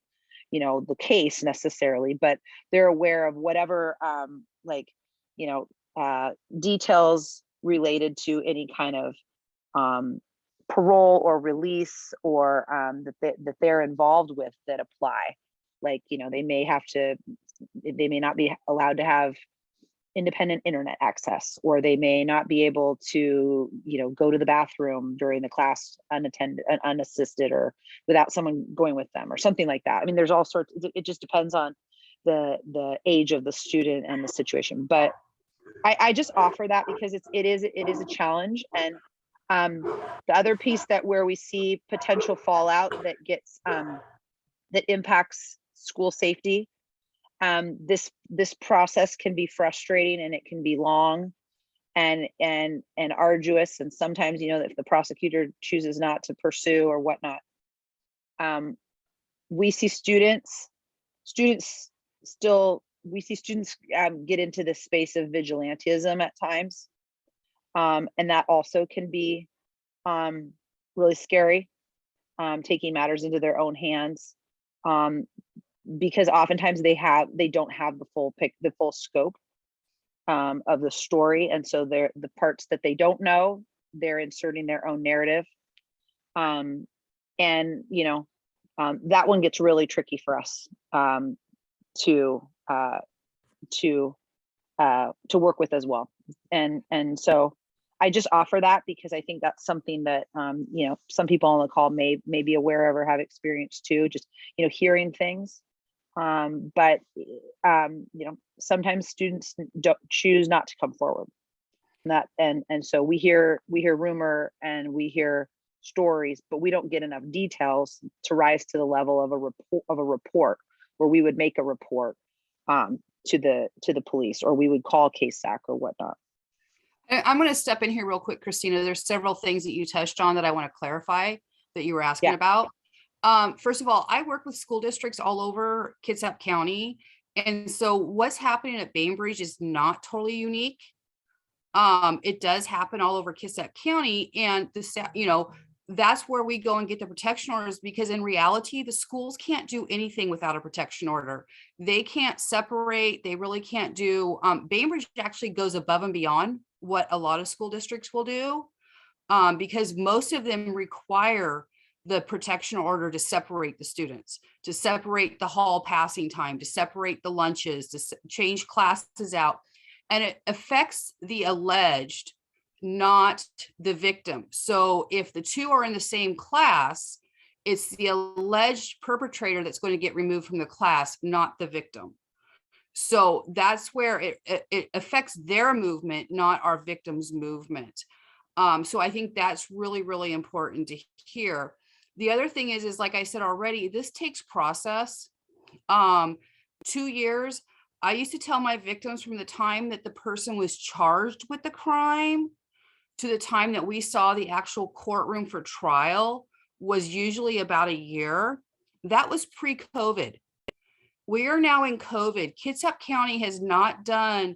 the case necessarily, but they're aware of whatever details related to any kind of parole or release, or that they're involved with, that apply. Like, they may not be allowed to have independent internet access, or they may not be able to, go to the bathroom during the class unattended, unassisted, or without someone going with them, or something like that. I mean, there's all sorts. It just depends on the age of the student and the situation. But I just offer that because it is a challenge. And the other piece where we see potential fallout that gets that impacts school safety. This process can be frustrating, and it can be long and arduous. And sometimes, if the prosecutor chooses not to pursue or whatnot, we see students get into this space of vigilantism at times. And that also can be really scary, taking matters into their own hands. Because oftentimes they don't have the full scope of the story, and so the parts that they don't know, they're inserting their own narrative, and that one gets really tricky for us to work with as well. And so I just offer that because I think that's something that some people on the call may be aware of or have experienced too, just hearing things. But sometimes students don't choose not to come forward. And so we hear rumor, and we hear stories, but we don't get enough details to rise to the level of a report, where we would make a report to the police, or we would call CASAC or whatnot. I'm going to step in here real quick, Christina. There's several things that you touched on that I want to clarify that you were asking about. First of all, I work with school districts all over Kitsap County. And so what's happening at Bainbridge is not totally unique. It does happen all over Kitsap County, and that's where we go and get the protection orders, because in reality, the schools can't do anything without a protection order. They can't separate. They really can't do. Bainbridge actually goes above and beyond what a lot of school districts will do, because most of them require the protection order to separate the students, to separate the hall passing time, to separate the lunches, to change classes out. And it affects the alleged, not the victim. So if the two are in the same class, it's the alleged perpetrator that's going to get removed from the class, not the victim. So that's where it affects their movement, not our victim's movement. So I think that's really, really important to hear. The other thing is like I said already, this takes process. 2 years. I used to tell my victims from the time that the person was charged with the crime to the time that we saw the actual courtroom for trial was usually about a year. That was pre-COVID. We are now in COVID. Kitsap County has not done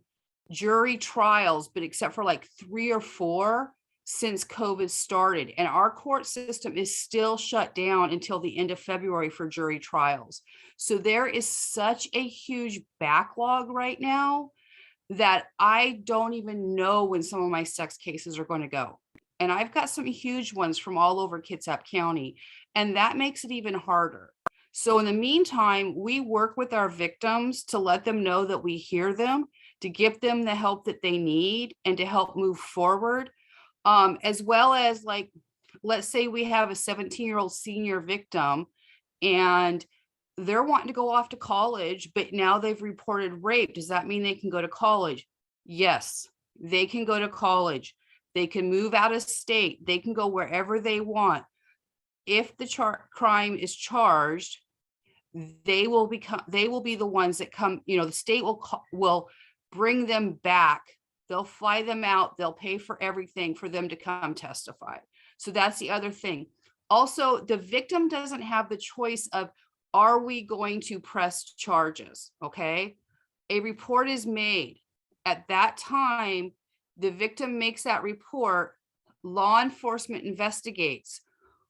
jury trials, but except for like 3 or 4 since COVID started. And our court system is still shut down until the end of February for jury trials. So there is such a huge backlog right now that I don't even know when some of my sex cases are going to go. And I've got some huge ones from all over Kitsap County, and that makes it even harder. So in the meantime, we work with our victims to let them know that we hear them, to give them the help that they need and to help move forward. As well as, like, let's say we have a 17-year-old senior victim and they're wanting to go off to college, but now they've reported rape. Does that mean they can go to college? Yes, they can go to college. They can move out of state. They can go wherever they want. If the crime is charged, they will be the ones that come, the state will bring them back. They'll fly them out. They'll pay for everything for them to come testify. So that's the other thing. Also, the victim doesn't have the choice of, are we going to press charges? Okay. A report is made. At that time, the victim makes that report, law enforcement investigates.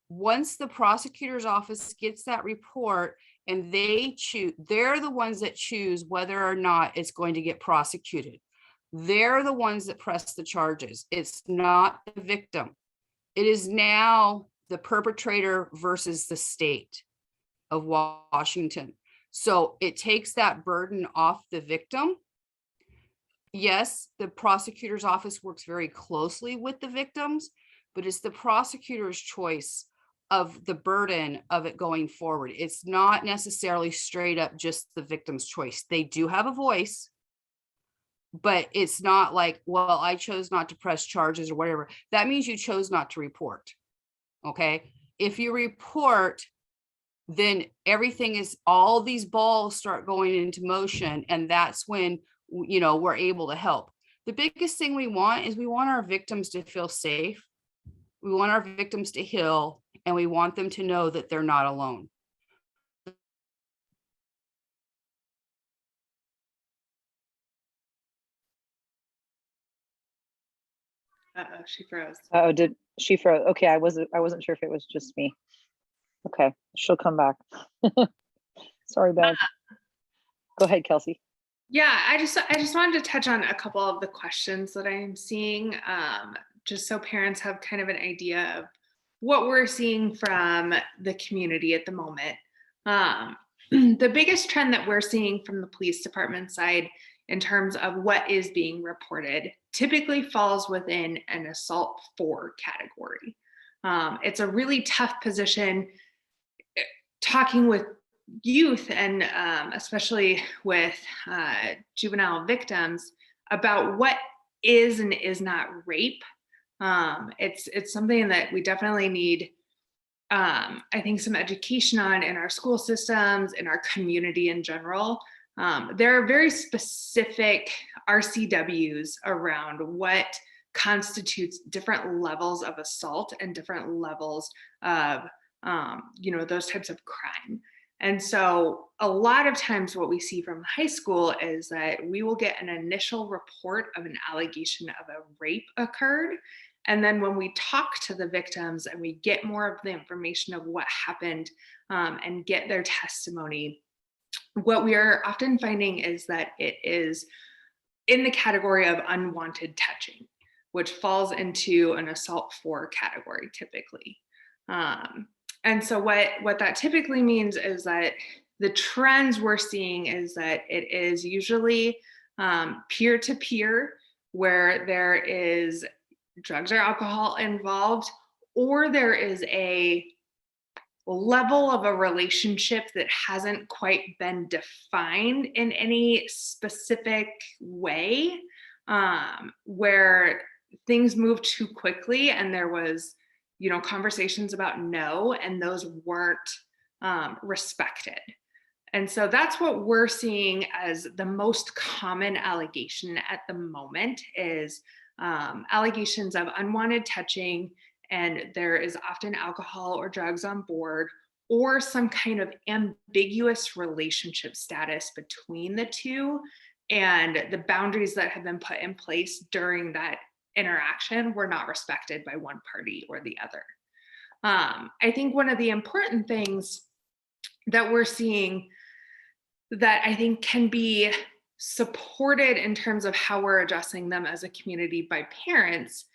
Once the prosecutor's office gets that report and they're the ones that choose whether or not it's going to get prosecuted. They're the ones that press the charges. It's not the victim. It is now the perpetrator versus the state of Washington. So it takes that burden off the victim. Yes, the prosecutor's office works very closely with the victims, but it's the prosecutor's choice of the burden of it going forward. It's not necessarily straight up just the victim's choice. They do have a voice, but it's not like, well, I chose not to press charges or whatever. That means you chose not to report. Okay. If you report, then all these balls start going into motion. And that's when, we're able to help. The biggest thing we want our victims to feel safe. We want our victims to heal, and we want them to know that they're not alone. Uh-oh, she froze. Oh, did she froze? Okay, I wasn't sure if it was just me. Okay, she'll come back. Sorry, Bev. Go ahead, Kelsey. Yeah, I just wanted to touch on a couple of the questions that I'm seeing, just so parents have kind of an idea of what we're seeing from the community at the moment. The biggest trend that we're seeing from the police department side in terms of what is being reported typically falls within an assault 4 category. It's a really tough position talking with youth and especially with juvenile victims about what is and is not rape. It's something that we definitely need, I think, some education on in our school systems, in our community in general. There are very specific RCWs around what constitutes different levels of assault and different levels of those types of crime. And so a lot of times what we see from high school is that we will get an initial report of an allegation of a rape occurred. And then when we talk to the victims and we get more of the information of what happened and get their testimony, what we are often finding is that it is in the category of unwanted touching, which falls into an assault 4 category typically. And so what that typically means is that the trends we're seeing is that it is usually peer-to-peer, where there is drugs or alcohol involved, or there is a level of a relationship that hasn't quite been defined in any specific way, where things moved too quickly and there was conversations about no, and those weren't respected. And so that's what we're seeing as the most common allegation at the moment is allegations of unwanted touching, and there is often alcohol or drugs on board, or some kind of ambiguous relationship status between the two, and the boundaries that have been put in place during that interaction were not respected by one party or the other. I think one of the important things that we're seeing that I think can be supported in terms of how we're addressing them as a community by parents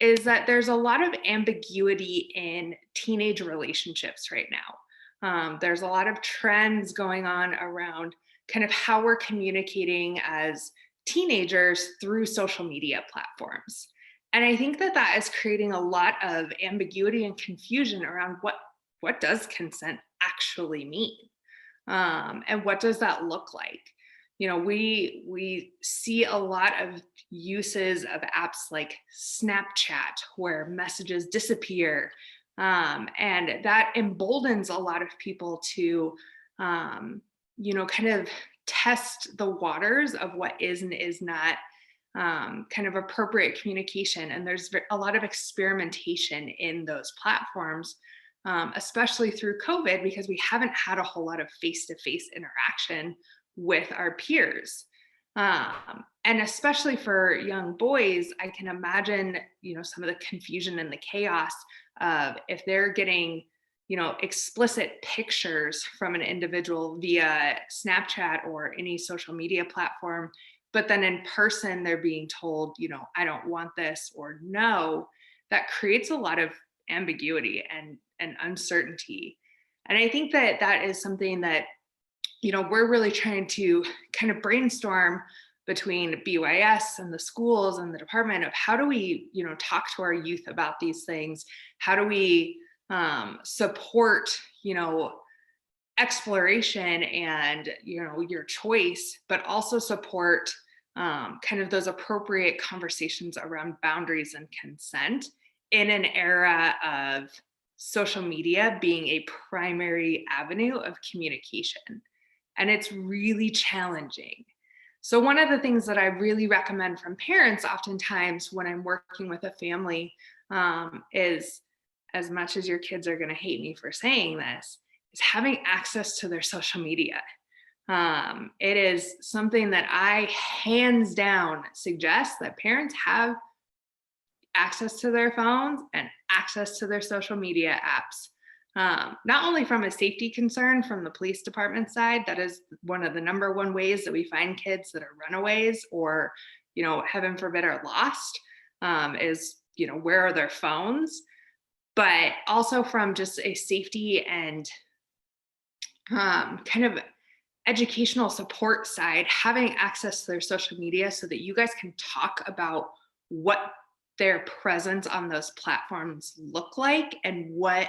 is that there's a lot of ambiguity in teenage relationships right now. There's a lot of trends going on around kind of how we're communicating as teenagers through social media platforms. And I think that that is creating a lot of ambiguity and confusion around what does consent actually mean? And what does that look like? You know, we see a lot of uses of apps like Snapchat where messages disappear, and that emboldens a lot of people to, kind of test the waters of what is and is not kind of appropriate communication. And there's a lot of experimentation in those platforms, especially through COVID, because we haven't had a whole lot of face-to-face interaction with our peers. And especially for young boys, I can imagine, some of the confusion and the chaos of if they're getting, explicit pictures from an individual via Snapchat or any social media platform, but then in person they're being told, I don't want this, or no, that creates a lot of ambiguity and uncertainty. And I think that that is something that, we're really trying to kind of brainstorm between BYS and the schools and the department of how do we, talk to our youth about these things? How do we support, exploration and, your choice, but also support kind of those appropriate conversations around boundaries and consent in an era of social media being a primary avenue of communication. And it's really challenging. So one of the things that I really recommend from parents oftentimes when I'm working with a family is, as much as your kids are going to hate me for saying this, is having access to their social media. It is something that I hands down suggest that parents have access to their phones and access to their social media apps. Not only from a safety concern from the police department side, that is one of the number one ways that we find kids that are runaways or, heaven forbid, are lost, is, where are their phones? But also from just a safety and kind of educational support side, having access to their social media so that you guys can talk about what their presence on those platforms look like and what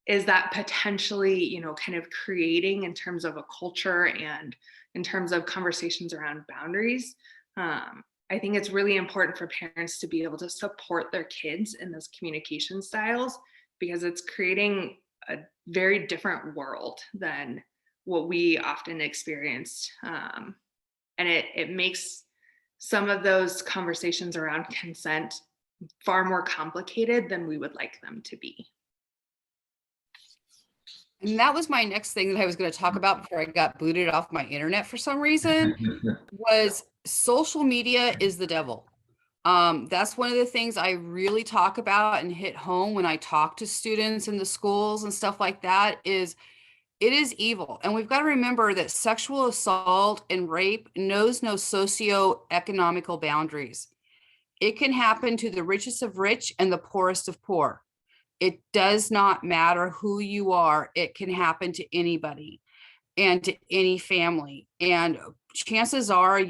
is that potentially, kind of creating in terms of a culture and in terms of conversations around boundaries. I think it's really important for parents to be able to support their kids in those communication styles because it's creating a very different world than what we often experienced. And it makes some of those conversations around consent far more complicated than we would like them to be. And that was my next thing that I was going to talk about before I got booted off my internet for some reason, was social media is the devil. That's one of the things I really talk about and hit home when I talk to students in the schools and stuff like that is it is evil. And we've got to remember that sexual assault and rape knows no socioeconomical boundaries. It can happen to the richest of rich and the poorest of poor. It does not matter who you are. It can happen to anybody and to any family. And chances are,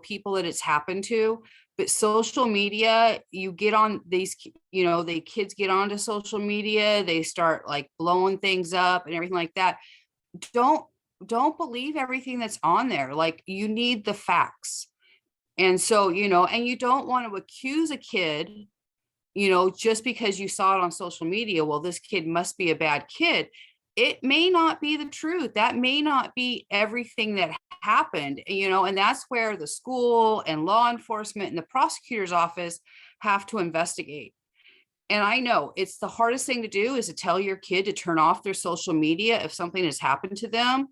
people that it's happened to, but social media, you get on these, the kids get onto social media, they start like blowing things up and everything like that. Don't believe everything that's on there. Like, you need the facts. And so, and you don't want to accuse a kid, just because you saw it on social media, well, this kid must be a bad kid. it may not be the truth. That may not be everything that happened, and that's where the school and law enforcement and the prosecutor's office have to investigate. And I know it's the hardest thing to do is to tell your kid to turn off their social media if something has happened to them.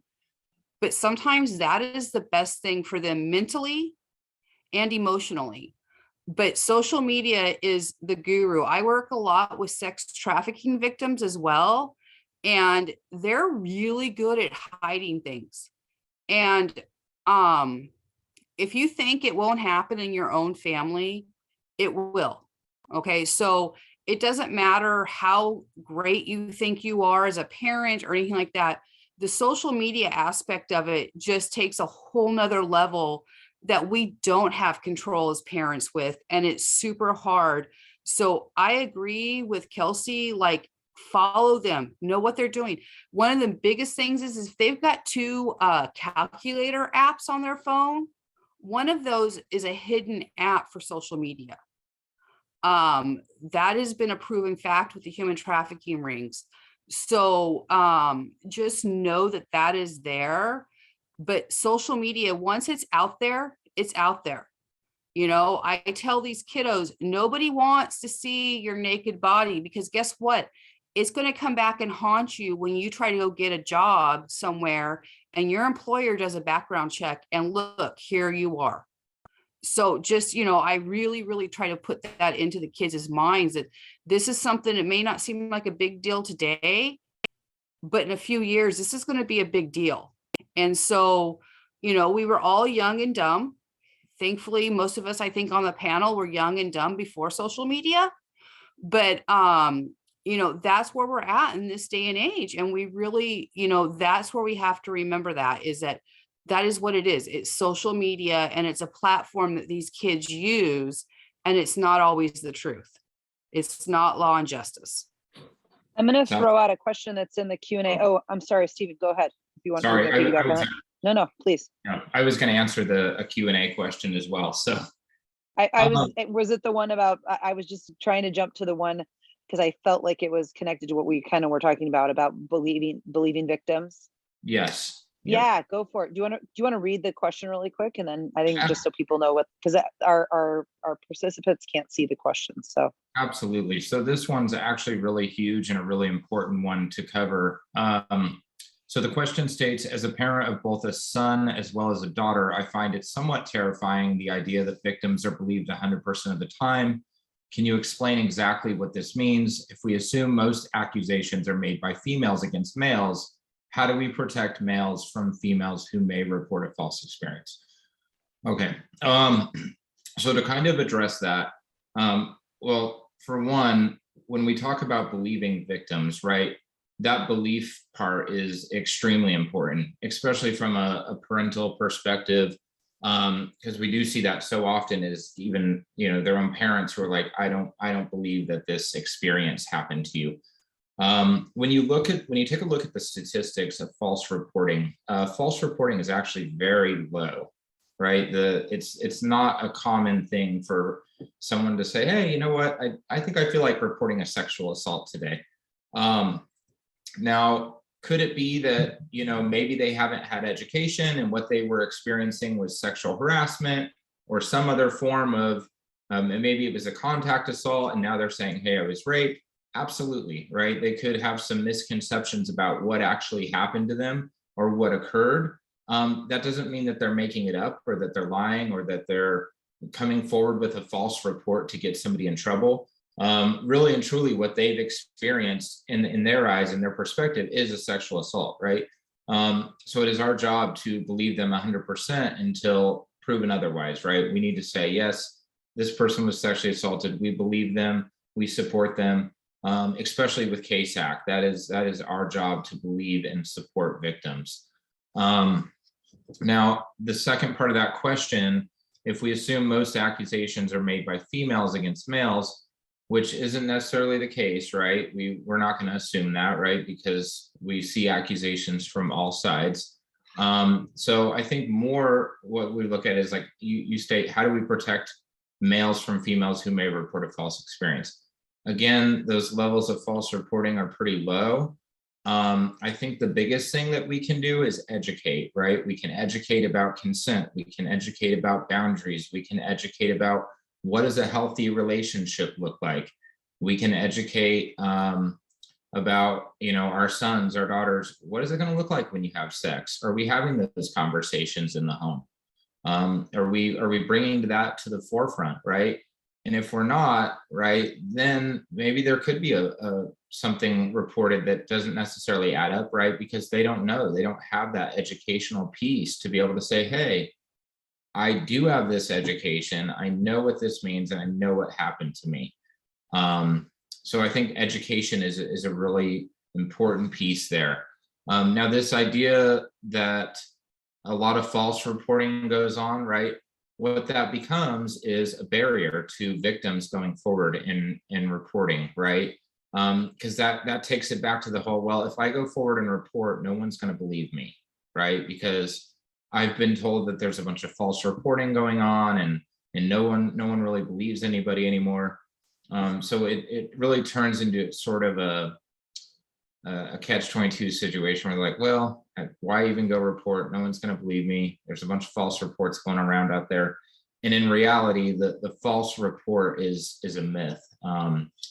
But sometimes that is the best thing for them mentally and emotionally. But social media is the guru. I work a lot with sex trafficking victims as well, and they're really good at hiding things. And if you think it won't happen in your own family, it will. Okay, so it doesn't matter how great you think you are as a parent or anything like that. The social media aspect of it just takes a whole nother level that we don't have control as parents with, and it's super hard. So I agree with Kelsey, like, follow them, know what they're doing. One of the biggest things is if they've got two calculator apps on their phone, one of those is a hidden app for social media. That has been a proven fact with the human trafficking rings. So just know that that is there. But social media, once it's out there, it's out there. I tell these kiddos, nobody wants to see your naked body, because guess what? It's going to come back and haunt you when you try to go get a job somewhere and your employer does a background check and look, here you are. So just, I really, really try to put that into the kids' minds that this is something that may not seem like a big deal today, but in a few years, this is going to be a big deal. And so, we were all young and dumb. Thankfully, most of us, I think, on the panel were young and dumb before social media. But, that's where we're at in this day and age. And we really, that's where we have to remember that is what it is. It's social media, and it's a platform that these kids use, and it's not always the truth. It's not law and justice. I'm going to throw out a question that's in the Q&A. Oh, I'm sorry, Stephen, go ahead. If you want to piggyback on it. No, please. Yeah, I was going to answer a Q&A question as well. So was it the one about, I was just trying to jump to the one because I felt like it was connected to what we kind of were talking about believing victims. Yes. Yeah, go for it. Do you want to read the question really quick? And then I think just so people know because our participants can't see the question. So absolutely. So this one's actually really huge and a really important one to cover. So the question states, as a parent of both a son as well as a daughter, I find it somewhat terrifying, the idea that victims are believed 100% of the time. Can you explain exactly what this means? If we assume most accusations are made by females against males, how do we protect males from females who may report a false experience? Okay, so to kind of address that, well, for one, when we talk about believing victims, right, that belief part is extremely important, especially from a parental perspective, because we do see that so often is even, their own parents who are like, I don't believe that this experience happened to you. When you take a look at the statistics of false reporting is actually very low, right? It's not a common thing for someone to say, hey, you know what? I think I feel like reporting a sexual assault today. Now, could it be that, maybe they haven't had education and what they were experiencing was sexual harassment or some other form of, and maybe it was a contact assault and now they're saying, hey, I was raped. Absolutely, right? They could have some misconceptions about what actually happened to them or what occurred. That doesn't mean that they're making it up or that they're lying or that they're coming forward with a false report to get somebody in trouble. Really and truly what they've experienced in their eyes and their perspective is a sexual assault, right? So it is our job to believe them 100% until proven otherwise, right? We need to say, yes, this person was sexually assaulted. We believe them. We support them, especially with CASAC. That is our job to believe and support victims. Now, the second part of that question, if we assume most accusations are made by females against males, which isn't necessarily the case, right? We're not going to assume that, right? Because we see accusations from all sides. So I think more what we look at is like you state, how do we protect males from females who may report a false experience? Again, those levels of false reporting are pretty low. I think the biggest thing that we can do is educate, right? We can educate about consent. We can educate about boundaries. We can educate about what does a healthy relationship look like. We can educate about, our sons, our daughters. What is it going to look like when you have sex? Are we having those conversations in the home? Are we bringing that to the forefront, right? And if we're not, right, then maybe there could be a something reported that doesn't necessarily add up, right? Because they don't know, they don't have that educational piece to be able to say, hey, I do have this education, I know what this means, and I know what happened to me. So I think education is a really important piece there. Now, this idea that a lot of false reporting goes on, right? What that becomes is a barrier to victims going forward in reporting, right? Because that takes it back to the whole, well, if I go forward and report, no one's going to believe me, right? Because I've been told that there's a bunch of false reporting going on, and no one really believes anybody anymore. So it really turns into sort of a catch-22 situation where they're like, well, why even go report? No one's going to believe me. There's a bunch of false reports going around out there. And in reality, the false report is a myth.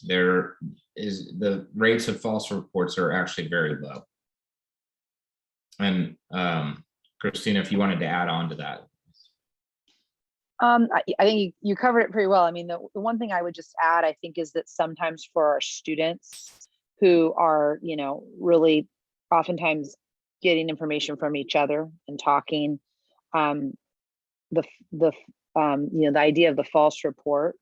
There is the rates of false reports are actually very low. And Christina, if you wanted to add on to that. I think you covered it pretty well. I mean, the one thing I would just add, I think, is that sometimes for our students who are, really oftentimes getting information from each other and talking, the idea of the false report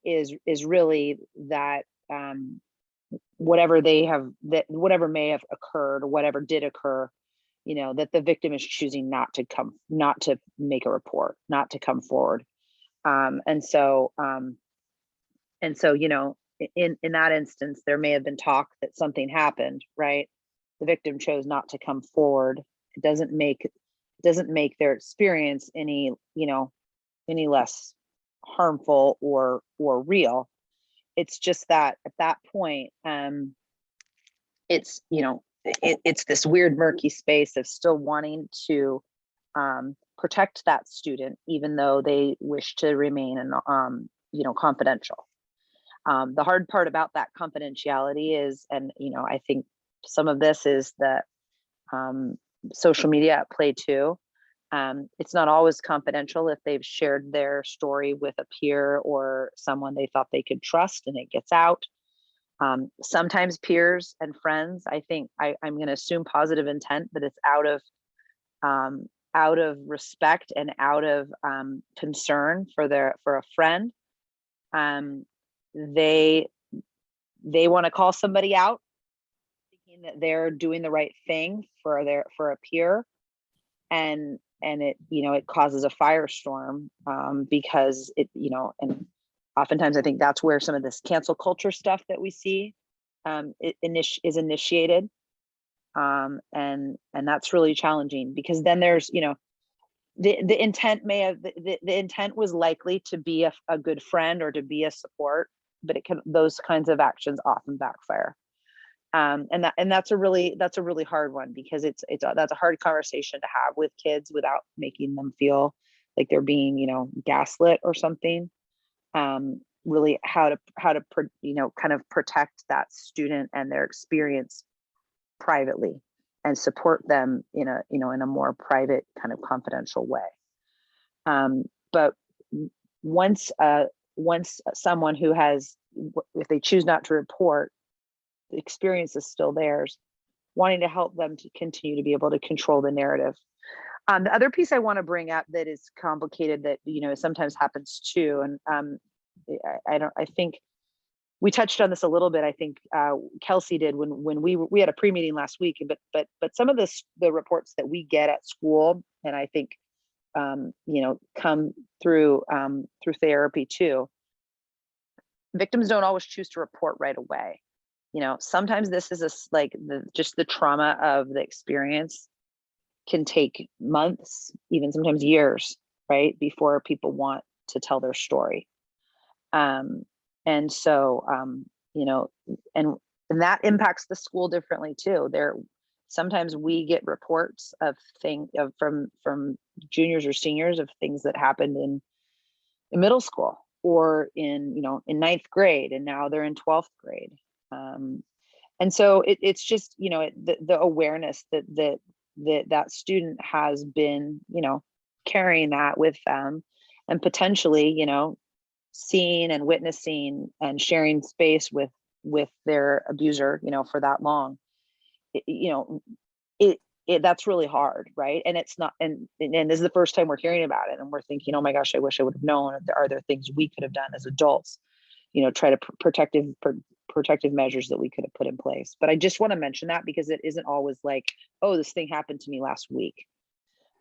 is really that whatever may have occurred, or whatever did occur, that the victim is choosing not to make a report, not to come forward. And so, in that instance, there may have been talk that something happened, right? The victim chose not to come forward. It doesn't make their experience any less harmful or real. It's just that at that point, it's it's this weird murky space of still wanting to protect that student, even though they wish to remain confidential. The hard part about that confidentiality is, and I think some of this is that social media at play too. It's not always confidential if they've shared their story with a peer or someone they thought they could trust and it gets out. Sometimes peers and friends, I think I'm going to assume positive intent, but it's out of respect and out of concern for a friend. They want to call somebody out, thinking that they're doing the right thing for a peer, and it causes a firestorm because and oftentimes I think that's where some of this cancel culture stuff that we see is initiated, and that's really challenging, because then there's the intent the intent was likely to be a good friend or to be a support, but those kinds of actions often backfire. And that's a really hard one, because that's a hard conversation to have with kids without making them feel like they're being gaslit or something. Really how to kind of protect that student and their experience privately, and support them in a more private, kind of confidential way. But once someone who has, if they choose not to report, the experience is still theirs, wanting to help them to continue to be able to control the narrative. The other piece I want to bring up that is complicated, that sometimes happens too, and I think we touched on this a little bit. I think Kelsey did when we had a pre-meeting last week, but some of the reports that we get at school, and I think come through therapy too. Victims don't always choose to report right away. Sometimes this is just the trauma of the experience can take months, even sometimes years, right, before people want to tell their story. And so, and And that impacts the school differently too. Sometimes we get reports of from juniors or seniors of things that happened in middle school or in ninth grade, and now they're in 12th grade. And so it's just, the awareness that student has been, carrying that with them, and potentially, seeing and witnessing and sharing space with their abuser, for that long. That's really hard, right? And it's not, and this is the first time we're hearing about it, and we're thinking, oh my gosh, I wish I would have known. Are there things we could have done as adults, try to protective measures that we could have put in place? But I just want to mention that because it isn't always like, oh, this thing happened to me last week.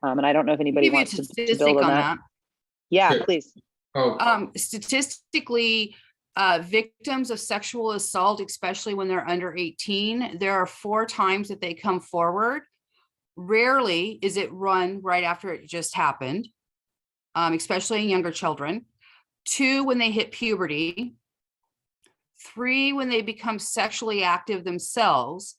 And I don't know if anybody Give you a wants to statistic build on on that. that. Yeah, Sure. please. Statistically, victims of sexual assault, especially when they're under 18, there are 4 times that they come forward. Rarely is it run right after it just happened, especially in younger children. 2, when they hit puberty. 3, when they become sexually active themselves.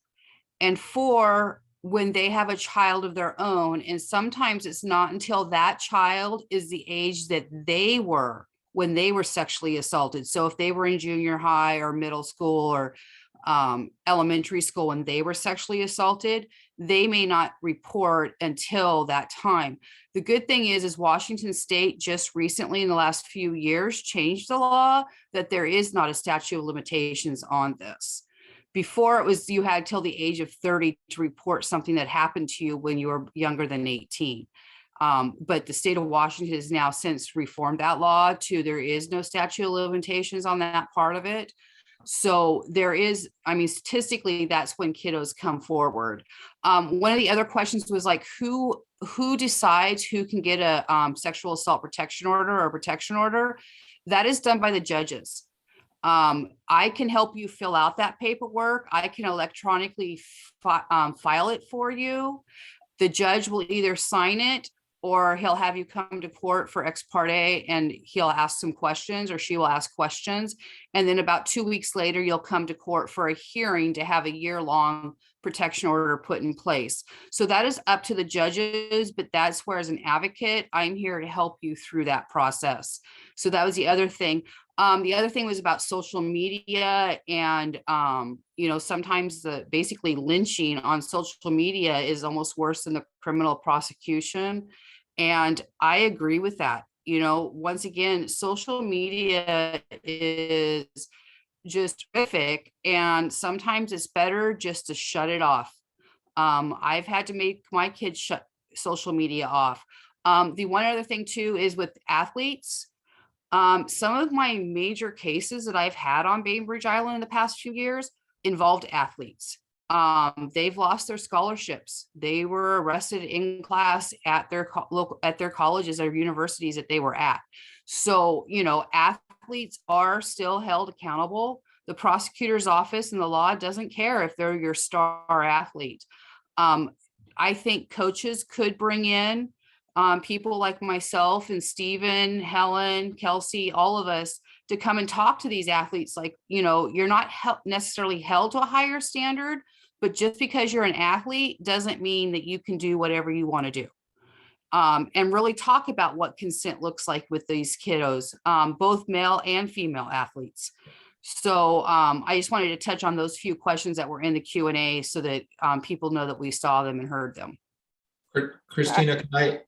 And 4, when they have a child of their own. And sometimes it's not until that child is the age that they were when they were sexually assaulted. So if they were in junior high or middle school or elementary school when they were sexually assaulted, they may not report until that time. The good thing is Washington State just recently in the last few years changed the law that there is not a statute of limitations on this. Before it was you had till the age of 30 to report something that happened to you when you were younger than 18. But the state of Washington has now since reformed that law to there is no statute of limitations on that part of it. So there is, statistically, that's when kiddos come forward. One of the other questions was like, who decides who can get a sexual assault protection order or protection order? That is done by the judges. I can help you fill out that paperwork. I can electronically file it for you. The judge will either sign it or he'll have you come to court for ex parte and he'll ask some questions or she will ask questions. And then about 2 weeks later, you'll come to court for a hearing to have a year-long protection order put in place. So that is up to the judges, but that's where as an advocate, I'm here to help you through that process. So that was the other thing. The other thing was about social media and, sometimes basically lynching on social media is almost worse than the criminal prosecution. And I agree with that. Once again, social media is just terrific. And sometimes it's better just to shut it off. I've had to make my kids shut social media off. The one other thing too is with athletes. Some of my major cases that I've had on Bainbridge Island in the past few years involved athletes. They've lost their scholarships. They were arrested in class at their colleges or universities that they were at. So, athletes are still held accountable. The prosecutor's office and the law doesn't care if they're your star athlete. I think coaches could bring in people like myself and Stephen, Helen, Kelsey, all of us to come and talk to these athletes. Like, you're not necessarily held to a higher standard, but just because you're an athlete doesn't mean that you can do whatever you want to do. And really talk about what consent looks like with these kiddos, both male and female athletes. So I just wanted to touch on those few questions that were in the Q&A so that people know that we saw them and heard them. Christina,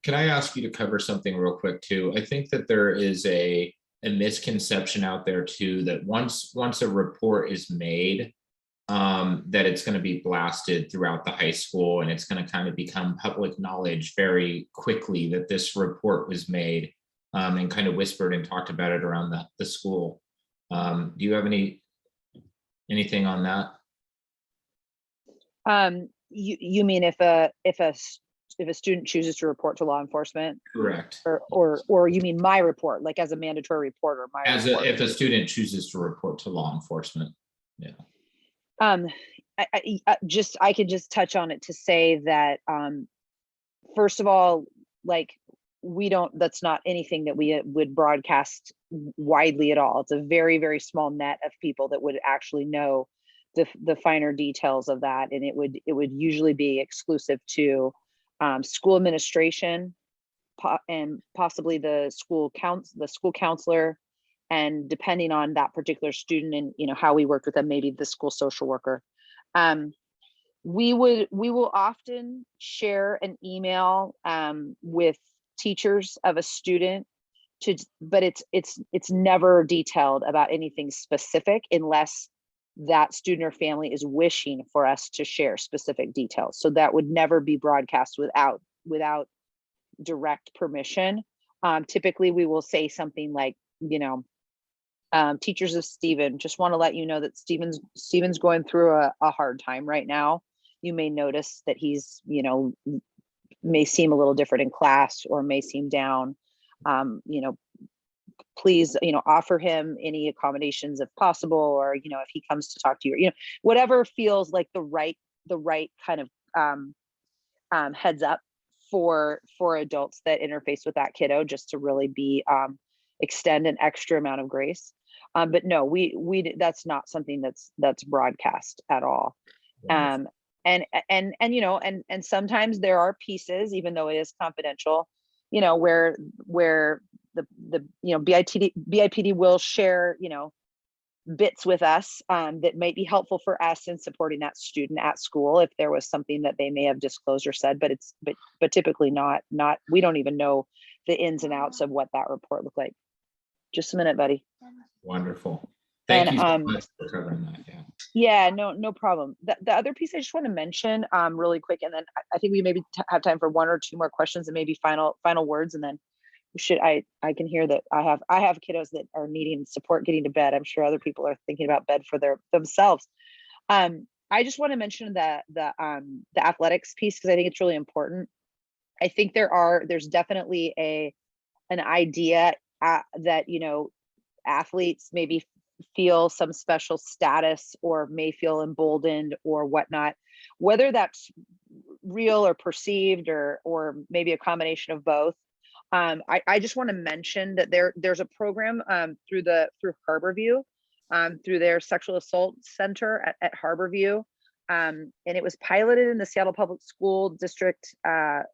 can I ask you to cover something real quick too? I think that there is a misconception out there too, that once a report is made, that it's going to be blasted throughout the high school and it's going to kind of become public knowledge very quickly that this report was made, and kind of whispered and talked about it around the school. Do you have anything on that? You mean if a student chooses to report to law enforcement? Correct. Or you mean my report, like as a mandatory report, or if a student chooses to report to law enforcement? Yeah. I could just touch on it to say that, first of all, like that's not anything that we would broadcast widely at all. It's a very, very small net of people that would actually know the finer details of that, and it would usually be exclusive to school administration and possibly the school counselor, and depending on that particular student and how we worked with them, maybe the school social worker. We will often share an email with teachers of a student but it's never detailed about anything specific unless that student or family is wishing for us to share specific details. So that would never be broadcast without direct permission. Typically we will say something like, teachers of Stephen, just want to let you know that Stephen's going through a hard time right now. You may notice that he's, may seem a little different in class or may seem down. Please, offer him any accommodations if possible, or, if he comes to talk to you, or, whatever feels like the right kind of heads up for adults that interface with that kiddo, just to really be extend an extra amount of grace. But no, we that's not something that's broadcast at all. Wonderful. And sometimes there are pieces, even though it is confidential, where the BIPD will share, bits with us that might be helpful for us in supporting that student at school if there was something that they may have disclosed or said, but typically not, we don't even know the ins and outs of what that report looked like. Just a minute, buddy. Wonderful. Thank you so And, much for covering that. Yeah, no problem. The other piece I just want to mention really quick, and then I think we maybe have time for one or two more questions and maybe final words, and then I can hear that I have kiddos that are needing support getting to bed. I'm sure other people are thinking about bed for themselves. I just want to mention the athletics piece because I think it's really important. I think there's definitely an idea that athletes maybe feel some special status or may feel emboldened or whatnot, whether that's real or perceived or maybe a combination of both. I just want to mention that there's a program through Harborview, through their sexual assault center at Harborview, and it was piloted in the Seattle Public School District. I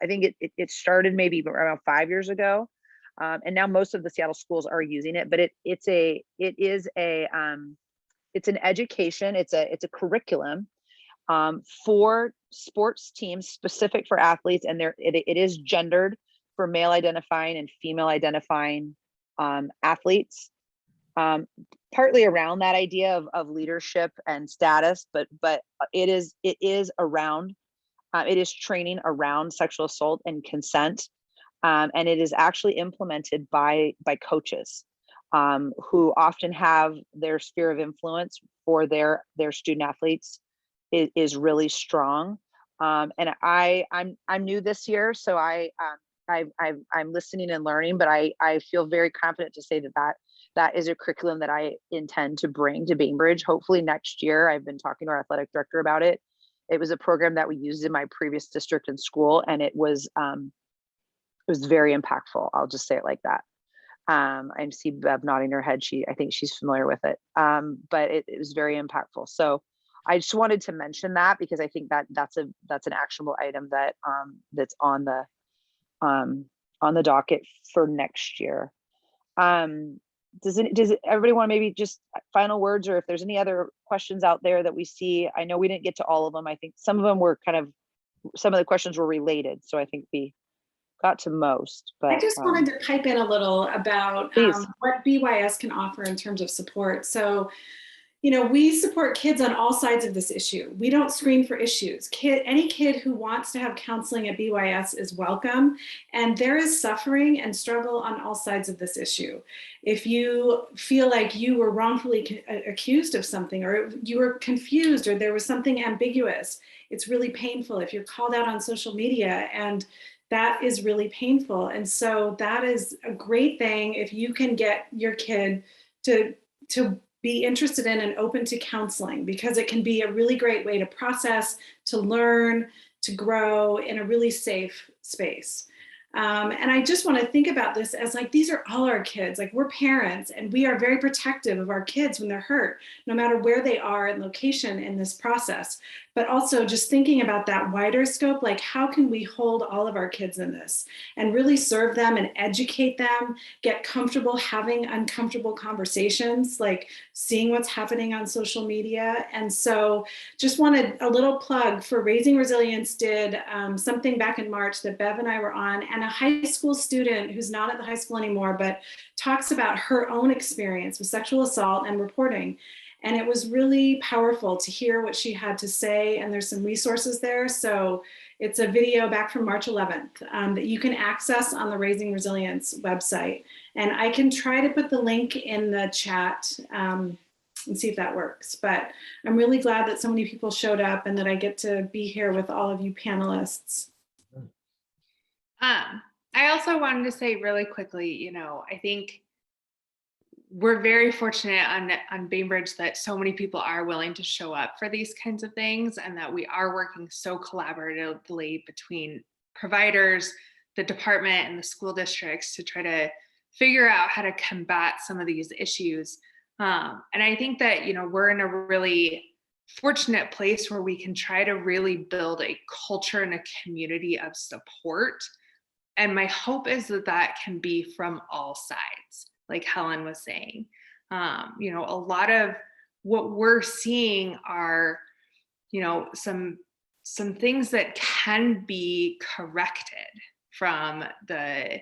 think it started maybe around 5 years ago, and now most of the Seattle schools are using it. But it's an education. It's a curriculum for sports teams specific for athletes, and it is gendered for male identifying and female identifying athletes, partly around that idea of leadership and status, but it is around, it is training around sexual assault and consent, and it is actually implemented by coaches who often have their sphere of influence for their student athletes is really strong. And I'm new this year, so I'm listening and learning, but I feel very confident to say that is a curriculum that I intend to bring to Bainbridge. Hopefully next year. I've been talking to our athletic director about it. It was a program that we used in my previous district and school, and it was very impactful. I'll just say it like that. I see Bev nodding her head. I think she's familiar with it. But it was very impactful. So I just wanted to mention that because I think that's an actionable item that that's on the docket for next year. Does everybody want to maybe just final words, or if there's any other questions out there that we see? I know we didn't get to all of them. I think some of them were some of the questions were related. So I think we got to most, but I just wanted to pipe in a little about what BYS can offer in terms of support. So, we support kids on all sides of this issue. We don't screen for issues. Any kid who wants to have counseling at BYS is welcome. And there is suffering and struggle on all sides of this issue. If you feel like you were wrongfully accused of something, or you were confused, or there was something ambiguous, it's really painful. If you're called out on social media, and that is really painful. And so that is a great thing if you can get your kid to be interested in and open to counseling, because it can be a really great way to process, to learn, to grow in a really safe space. And I just want to think about this as like, these are all our kids. Like, we're parents and we are very protective of our kids when they're hurt, no matter where they are in location in this process. But also just thinking about that wider scope, like how can we hold all of our kids in this and really serve them and educate them, get comfortable having uncomfortable conversations, like seeing what's happening on social media. And so just wanted a little plug for Raising Resilience did something back in March that Bev and I were on, and a high school student who's not at the high school anymore, but talks about her own experience with sexual assault and reporting. And it was really powerful to hear what she had to say. And there's some resources there. So it's a video back from March 11th that you can access on the Raising Resilience website. And I can try to put the link in the chat and see if that works. But I'm really glad that so many people showed up and that I get to be here with all of you panelists. I also wanted to say really quickly, you know, I think we're very fortunate on Bainbridge that so many people are willing to show up for these kinds of things, and that we are working so collaboratively between providers, the department, and the school districts to try to figure out how to combat some of these issues. And I think that, you know, we're in a really fortunate place where we can try to really build a culture and a community of support. And my hope is that that can be from all sides, like Helen was saying. You know, a lot of what we're seeing are, you know, some things that can be corrected from the,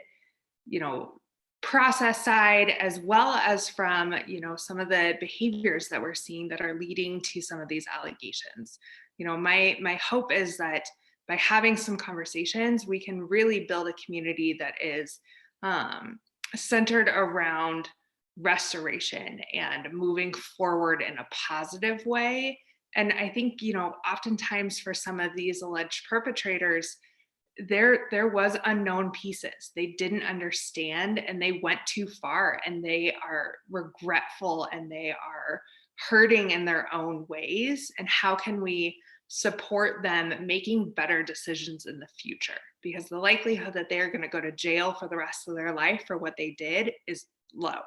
you know, process side, as well as from, you know, some of the behaviors that we're seeing that are leading to some of these allegations. You know, my hope is that by having some conversations, we can really build a community that is centered around restoration and moving forward in a positive way. And I think, you know, oftentimes for some of these alleged perpetrators, there was unknown pieces. They didn't understand and they went too far, and they are regretful and they are hurting in their own ways. And how can we support them making better decisions in the future? Because the likelihood that they're going to go to jail for the rest of their life for what they did is low,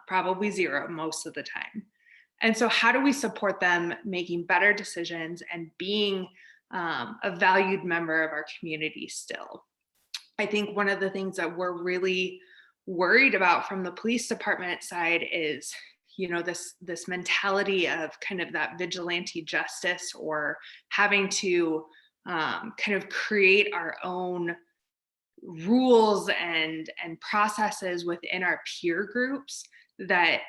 probably zero most of the time. And so how do we support them making better decisions and being a valued member of our community still? I think one of the things that we're really worried about from the police department side is, you know, this mentality of kind of that vigilante justice, or having to kind of create our own rules and processes within our peer groups that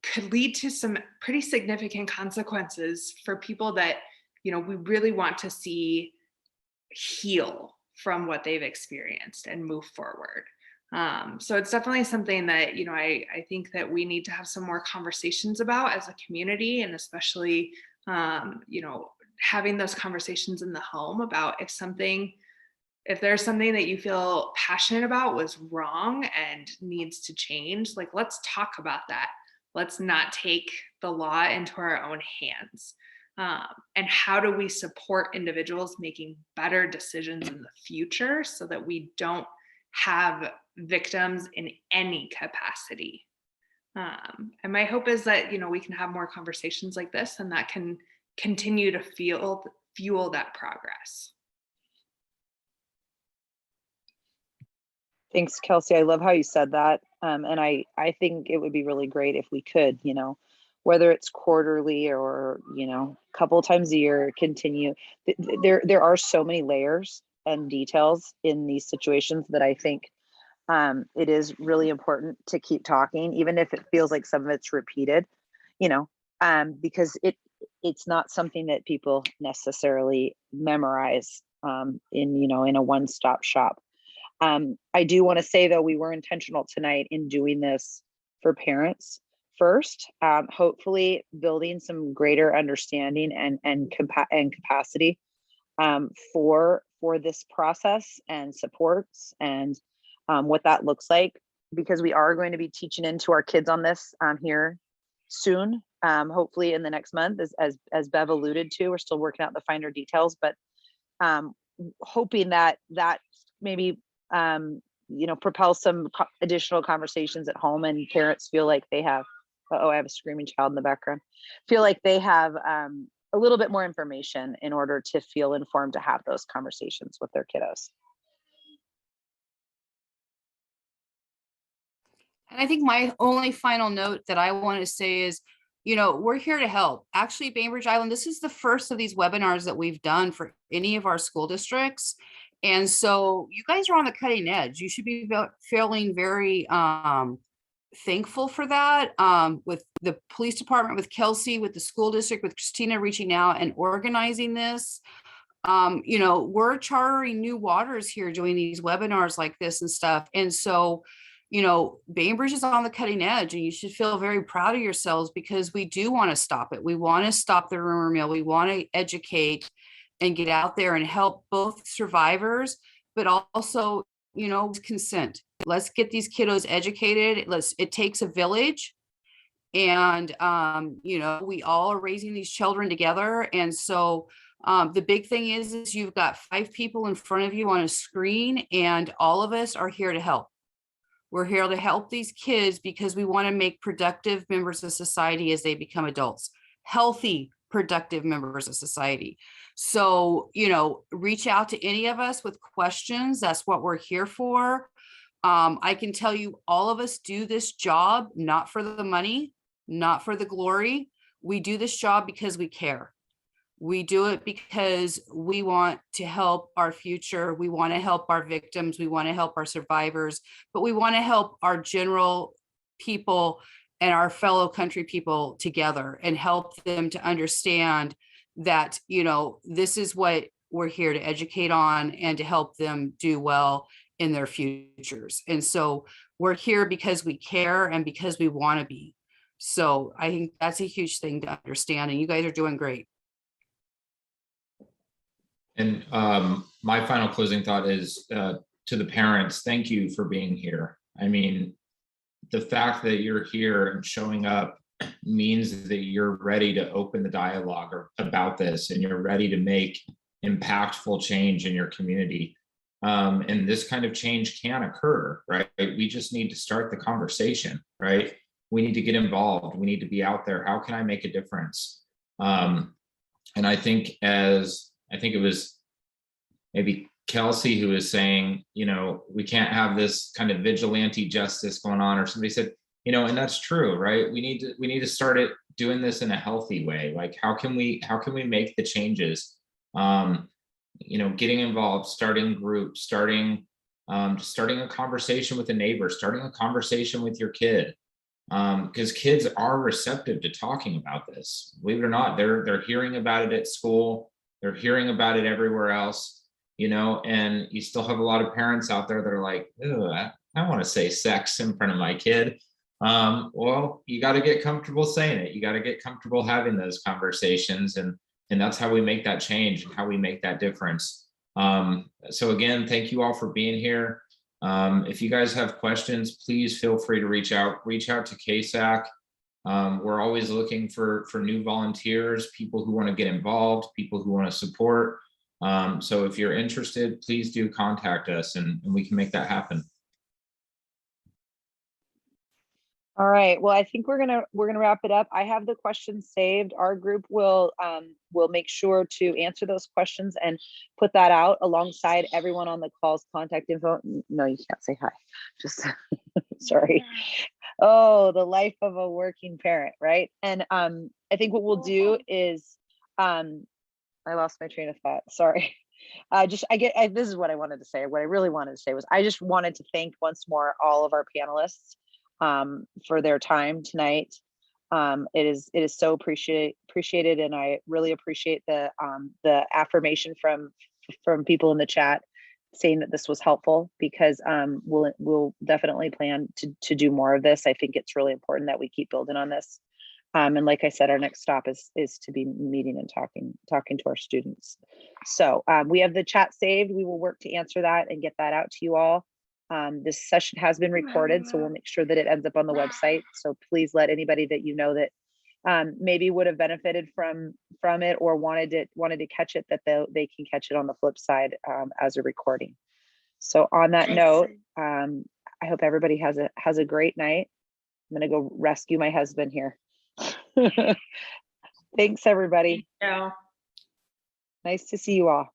could lead to some pretty significant consequences for people that, you know, we really want to see heal from what they've experienced and move forward. So it's definitely something that, you know, I think that we need to have some more conversations about as a community, and especially, you know, having those conversations in the home about if there's something that you feel passionate about was wrong and needs to change, like, let's talk about that. Let's not take the law into our own hands. And how do we support individuals making better decisions in the future so that we don't have victims in any capacity? And my hope is that, you know, we can have more conversations like this, and that can continue to fuel that progress. Thanks, Kelsey. I love how you said that. And I think it would be really great if we could, you know, whether it's quarterly or, you know, a couple of times a year, continue. There are so many layers and details in these situations that I think it is really important to keep talking, even if it feels like some of it's repeated, you know, because it's not something that people necessarily memorize in, you know, in a one-stop shop. I do want to say, though, we were intentional tonight in doing this for parents first, hopefully building some greater understanding and capacity for this process and supports and what that looks like, because we are going to be teaching into our kids on this here soon, hopefully in the next month, as Bev alluded to. We're still working out the finer details, but hoping that maybe propel some additional conversations at home, and parents feel like they have, oh, I have a screaming child in the background, feel like they have a little bit more information in order to feel informed to have those conversations with their kiddos. And I think my only final note that I want to say is, we're here to help. Actually, Bainbridge Island, this is the first of these webinars that we've done for any of our school districts. And so you guys are on the cutting edge. You should be feeling very thankful for that, with the police department, with Kelsey, with the school district, with Christina reaching out and organizing this. We're chartering new waters here doing these webinars like this and stuff. And so, Bainbridge is on the cutting edge, and you should feel very proud of yourselves, because we do want to stop it. We want to stop the rumor mill. We want to educate and get out there and help both survivors, but also, consent. Let's get these kiddos educated. It takes a village, and, we all are raising these children together. And so the big thing is you've got 5 people in front of you on a screen, and all of us are here to help. We're here to help these kids because we want to make productive members of society as they become adults, healthy, productive members of society. So, reach out to any of us with questions. That's what we're here for. I can tell you, all of us do this job, not for the money, not for the glory. We do this job because we care. We do it because we want to help our future. We want to help our victims. We want to help our survivors, but we want to help our general people and our fellow country people together, and help them to understand that, this is what we're here to educate on and to help them do well in their futures. And so we're here because we care and because we want to be. So I think that's a huge thing to understand, and you guys are doing great. And my final closing thought is to the parents, thank you for being here. I mean, the fact that you're here and showing up means that you're ready to open the dialogue about this, and you're ready to make impactful change in your community. And this kind of change can occur, right? We just need to start the conversation, right? We need to get involved. We need to be out there. How can I make a difference? And I think it was maybe Kelsey who was saying, we can't have this kind of vigilante justice going on, or somebody said, and that's true, right? We need to start doing this in a healthy way. Like, how can we make the changes? Getting involved, starting groups, starting a conversation with a neighbor, starting a conversation with your kid. Because kids are receptive to talking about this. Believe it or not, they're hearing about it at school. They're hearing about it everywhere else, and you still have a lot of parents out there that are like, I want to say sex in front of my kid. Well, you got to get comfortable saying it. You got to get comfortable having those conversations, and that's how we make that change and how we make that difference. So again, thank you all for being here. If you guys have questions, please feel free to reach out to KSAC. We're always looking for new volunteers, people who want to get involved, people who want to support. So if you're interested, please do contact us, and we can make that happen. All right. Well, I think we're gonna wrap it up. I have the questions saved. Our group will make sure to answer those questions and put that out alongside everyone on the call's contact info. No, you can't say hi. Just sorry. Oh, the life of a working parent, right? And I think what we'll do is I lost my train of thought. Sorry. This is what I wanted to say. What I really wanted to say was I just wanted to thank once more all of our panelists for their time tonight. It is so appreciated, and I really appreciate the affirmation from people in the chat saying that this was helpful, because we'll definitely plan to do more of this. I think it's really important that we keep building on this. And like I said, our next stop is to be meeting and talking to our students. So we have the chat saved. We will work to answer that and get that out to you all. This session has been recorded, so we'll make sure that it ends up on the website. So please let anybody that you know that maybe would have benefited from it or wanted to catch it, that they can catch it on the flip side as a recording. So on that note, Excellent. I hope everybody has a great night. I'm gonna go rescue my husband here. Thanks, everybody. Yeah. Nice to see you all.